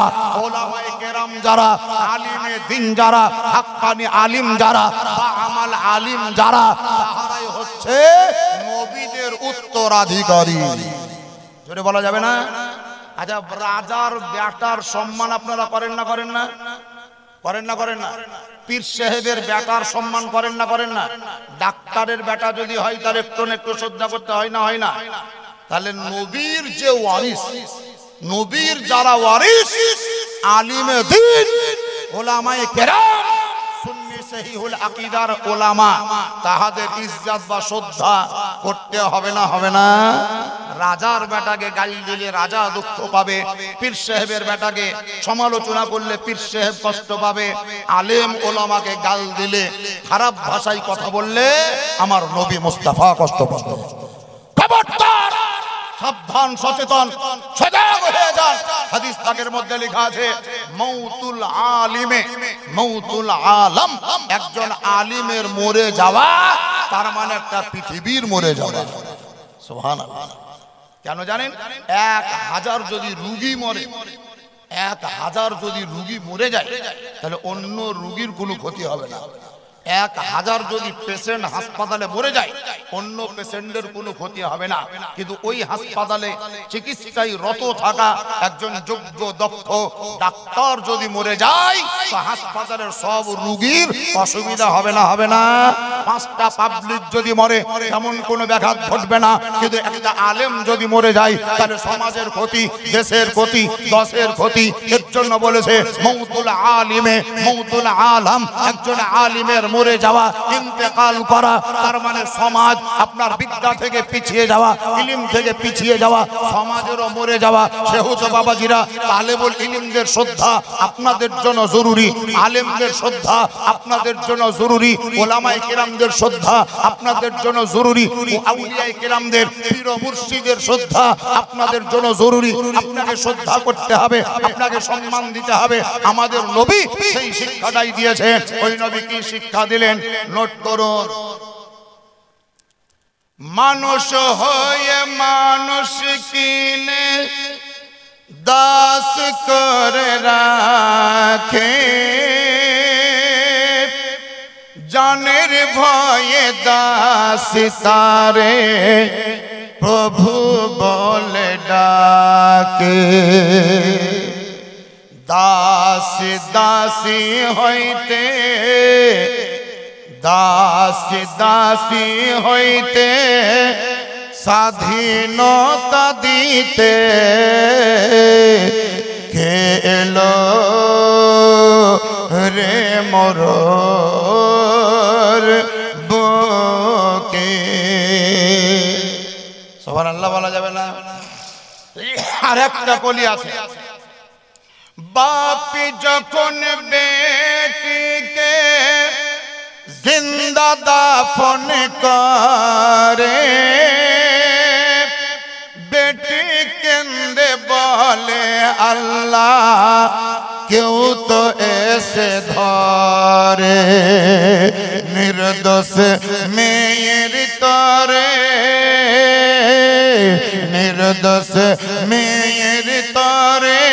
[SPEAKER 1] উলামায়ে কেরাম যারা, আলিমে দ্বীন যারা, হাক্কানি আলিম যারা, বা আমাল আলিম যারা, তারাই হচ্ছে নবীদের উত্তরাধিকারী। জোরে বলা যাবে না? আচ্ছা, রাজার বেটার সম্মান আপনারা করেন না করেন না? করেন না করেন না? পীর সাহেবের বেটার সম্মান করেন না করেন না? ডাক্তারের বেটা যদি হয় তার একটু একটু শ্রদ্ধা করতে হয় না হয় না? তাহলে নবীর যে ওয়ারিস, নবীর যারা ওয়ারিস, আলিমে দ্বীন, উলামায়ে কেরাম, সুন্নি সহিহুল আকীদার উলামা, তাহাদের ইজ্জত বা শ্রদ্ধা করতে হবে না হবে না? রাজার বেটাকে গালি দিলে রাজা দুঃখ পাবে, পীর সাহেবের বেটাকে সমালোচনা করলে পীর সাহেব কষ্ট পাবে, আলেম ওলামাকে গাল দিলে, খারাপ ভাষায় কথা বললে আমার নবী মুস্তাফা কষ্ট পাবে। খবরদার, সাবধান, সচেতন, সজাগ হয়ে যান। হাদিস পাকের মধ্যে লেখা আছে, মাউতুল আলিমে মাউতুল আলম, একজন আলিমের মরে যাওয়া তার মানে একটা পৃথিবীর মরে যাওয়া। সুবহানাল্লাহ। কেন জানেন? 1000 যদি রোগী মরে, 1000 যদি রোগী মরে যায়, তাহলে অন্য রোগীর কোনো ক্ষতি হবে না। 1000 যদি পেশেন্ট হাসপাতালে মরে যায়, অন্য পেশেন্টের কোনো ক্ষতি হবে না। কিন্তু ওই হাসপাতালে চিকিৎসায় রত থাকা একজন যোগ্য দক্ষ ডাক্তার যদি মরে যায়, তো হাসপাতালের সব রোগীর অসুবিধা হবে না হবে না? 5টা পাবলিক যদি মরে তেমন কোনো ব্যাঘাত ঘটবে না, কিন্তু একটা আলেম যদি মরে যায়, তাহলে সমাজের ক্ষতি, দেশের ক্ষতি, দশের ক্ষতি। এর জন্য বলেছে মাউতুল আলিমে মাউতুল আলম, একজন আলিমের মরে যাওয়া, ইন্তেকাল করা, তার মানে সমাজ আপনার বিদ্যা থেকে পিছিয়ে যাওয়া, ইলম থেকে পিছিয়ে যাওয়া, সমাজেরও মরে যাওয়া। সেহেতু বাবাজিরা, তালেবুল ইলমদের শ্রদ্ধা আপনাদের জন্য জরুরি, আলেমদের শ্রদ্ধা আপনাদের জন্য জরুরি, ওলামায়ে কেরামদের শ্রদ্ধা আপনাদের জন্য জরুরি, আউলিয়ায়ে কেরামদের, পীর ও মুর্শিদের শ্রদ্ধা আপনাদের জন্য জরুরি। আপনাকে শ্রদ্ধা করতে হবে, আপনাকে সম্মান দিতে হবে। আমাদের নবী সেই শিক্ষাটাই দিয়েছেন। ওই নবী কি শিক্ষা দিলেন? নোট করুন। মানুষ হয়ে মানুষ কিনে দাস করে রাখে, জানের ভয়ে দাস তারে প্রভু বলে ডাকে। দাস দাসী হইতে, দাস দাসী হইতে স্বাধীনতা দিতে কে এলো রে মোর বুকে। সুবহানাল্লাহ বলা যাবে না? আর একটা কলি আছে, বাপি যখন বেটিকে জিন্দা দাফন করে, বেটি কেন্দে বলে আল্লাহ কেউ তো এসে ধরে, নির্দোষ মেয়ের তরে, নির্দোষ মেয়ের তরে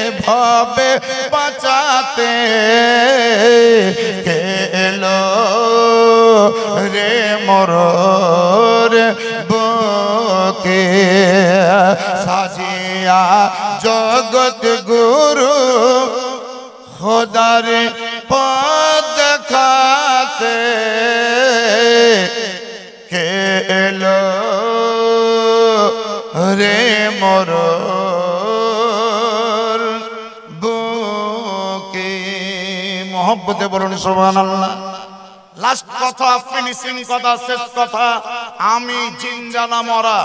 [SPEAKER 1] এভাবে বাঁচাতে কে এলো রে মোর বুকে। সাজিয়া জগৎ গুরু খোদার পথ দেখাতে কে এলো রে মোর বুকে। মোহব্বতে বলুন সুবহানাল্লাহ। লাস্ট কথা, ফিনিশিং কথা, শেষ কথা, আমি জিন্দা না মরা,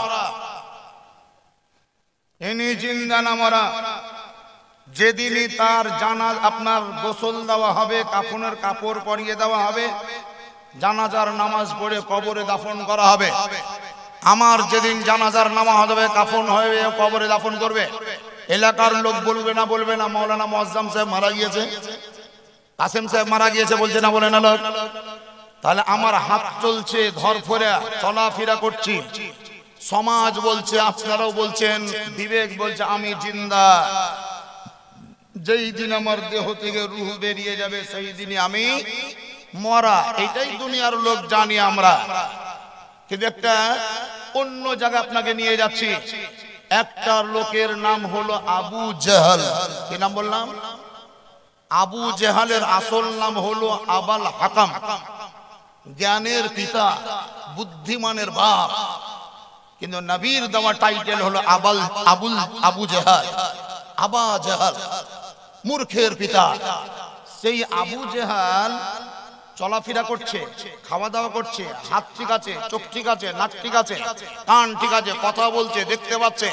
[SPEAKER 1] ইনি জিন্দা না মরা। যেদিনই তার জানাজ আপনার গোসল দেওয়া হবে, কাফনের কাপড় পরিয়ে দেওয়া হবে, জানাজার নামাজ পড়ে কবরে দাফন করা হবে। আমার যেদিন জানাজার নামাজ হবে, কাফন হবে, কবরে দাফন করবে, এলাকার লোক বলবে না বলবে না মাওলানা মুআজ্জম সাহেব মারা গিয়েছে, কাসেম সাহেব মারা গিয়েছে, বলছে না বলে না লোক? তাহলে আমার হাত চলছে, ধরফরা চলাফেরা করছি, সমাজ বলছে, আপনারাও বলছেন, বিবেক বলছে আমি জিন্দা। যেই দিন আমার দেহ থেকে রূহ বেরিয়ে যাবে সেই দিনই আমি মরা। এটাই দুনিয়ার লোক জানি আমরা। কিন্তু একটা অন্য জায়গা আপনাকে নিয়ে যাচ্ছি। একটা লোকের নাম হলো আবু জেহাল। কি নাম বললাম? আবু জেহালের আসল নাম হলো আবাল হাকাম, জ্ঞানের পিতা, বুদ্ধিমানের বাপ। কিন্তু নবীর দেওয়া টাইটেল হলো আবু জেহাল, আবা জেহাল, মূর্খের পিতা। সেই আবু জেহাল চলাফেরা করছে, খাওয়া দাওয়া করছে, হাত ঠিক আছে, চোখ ঠিক আছে, নাক ঠিক আছে, কান ঠিক আছে, কথা বলছে, দেখতে পাচ্ছে,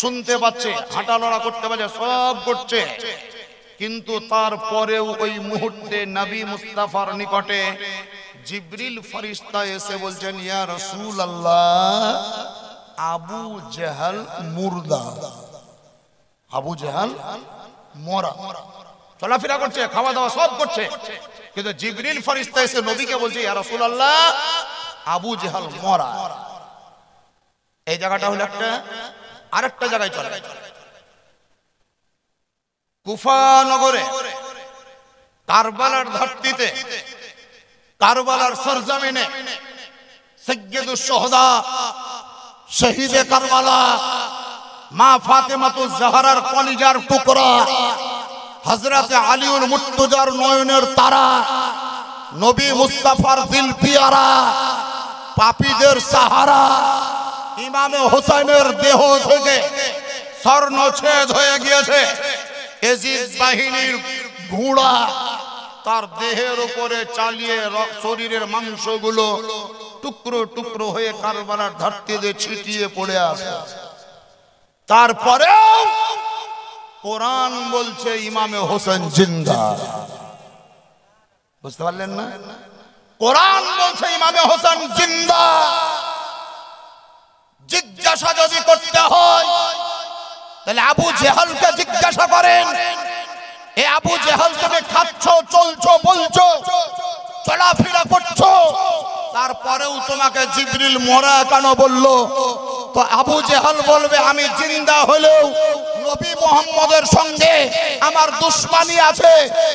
[SPEAKER 1] শুনতে পাচ্ছে, হাঁটা লড়া করতে পারছে, সব করছে। কিন্তু তারপরেও ওই মুহূর্তে নবী মুস্তাফার নিকটে জিবরিল ফেরেশতা এসে বলছেন, ইয়া রাসূলুল্লাহ, আবু জেহাল মুর্দা, আবু জেহাল মরা। চলাফেরা করছে, খাওয়া দাওয়া সব করছে, কিন্তু জিবরিল ফেরেশতা এসে নবীকে বলছে, ইয়া রাসূলুল্লাহ, আবু জেহাল মরা। এই জায়গাটা হলো একটা। আরেকটা জায়গায় চলে, কুফা নগরে, কারবালার ধরতিতে, কারবালার সরজমিনে সাইয়্যিদুশ শুহাদা, শহীদে কারবালা, মা ফাতেমাতুজ জাহরার কলিজার টুকরা, হযরতে আলীউল মুর্তজার নয়নের তারা, নবী মুস্তাফার দিল পিয়ারা, পাপীদের সাহারা, ইমামে হোসেনের দেহ থেকে স্বর্ণচ্ছেদ হয়ে গিয়েছে। এজিদ বাহিনীর ঘোড়া তার দেহের উপরে চালিয়ে শরীরের মাংসগুলো টুকরো টুকরো হয়ে কারবালার ধরতিতে ছিটিয়ে পড়ে আছে। তারপরেও কোরআন বলছে ইমামে হোসেন জিন্দা। বুঝতে পারলেন না? কোরআন বলছে ইমামে হোসেন জিন্দা। জিজ্ঞাসা যদি করতে হয় তাহলে আবু জেহালকে জিজ্ঞাসা করেন, এ আবু জেহাল, তুমি খাচ্ছ, চলছো, বলছো, চলাফেরা করছো, তারপরেও তোমাকে জিবরিল মরা কেন বললো? তো আবু জেহাল বলবে, আমি জিন্দা হলেও নবী মুহাম্মদের সঙ্গে আমার দুশমনি আছে,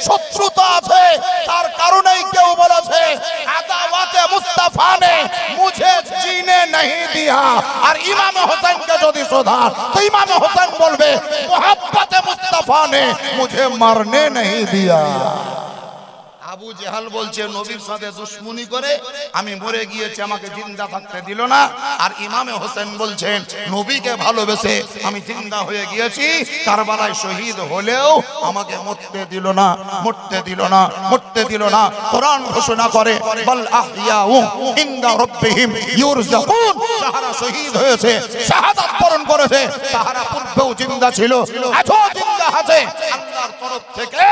[SPEAKER 1] শত্রুতা আছে, তার কারণেই কেউ বলেছে আদাওয়াতে মুস্তাফা নে মুঝে জিনে नहीं दिया। আর ইমাম হোসেনকে যদি শোধা তো ইমাম হোসেন বলবে মোহাব্বতে মুস্তাফা নে মুঝে मरने नहीं दिया। আবু জেহাল বলছে নবীর সাথে দুশমনি করে আমি মরে গিয়েছি, আমাকে জিন্দা থাকতে দিল না। আর ইমামে হোসেন বলছেন নবীকে ভালোবেসে আমি জিন্দা হয়ে গিয়েছি, কারবালায় শহীদ হলেও আমাকে মরতে দিল না, মরতে দিল না, মরতে দিল না। কোরআন ঘোষণা করে বাল আহইয়াউ ইনদা রাব্বিহিম ইউরজাকুন, যারা শহীদ হয়েছে, শাহাদাত বরণ করেছে, তারা পূর্বেও জিন্দা ছিল, আজও জিন্দা আছে। আল্লাহর তরফ থেকে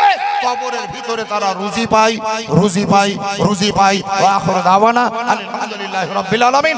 [SPEAKER 1] কবরের ভিতরে তারা রুজি পায়, রুজি পায়, রুজি পায়। ওয়া আখিরু দাওয়ানা আলহামদুলিল্লাহি রাব্বিল আলামিন।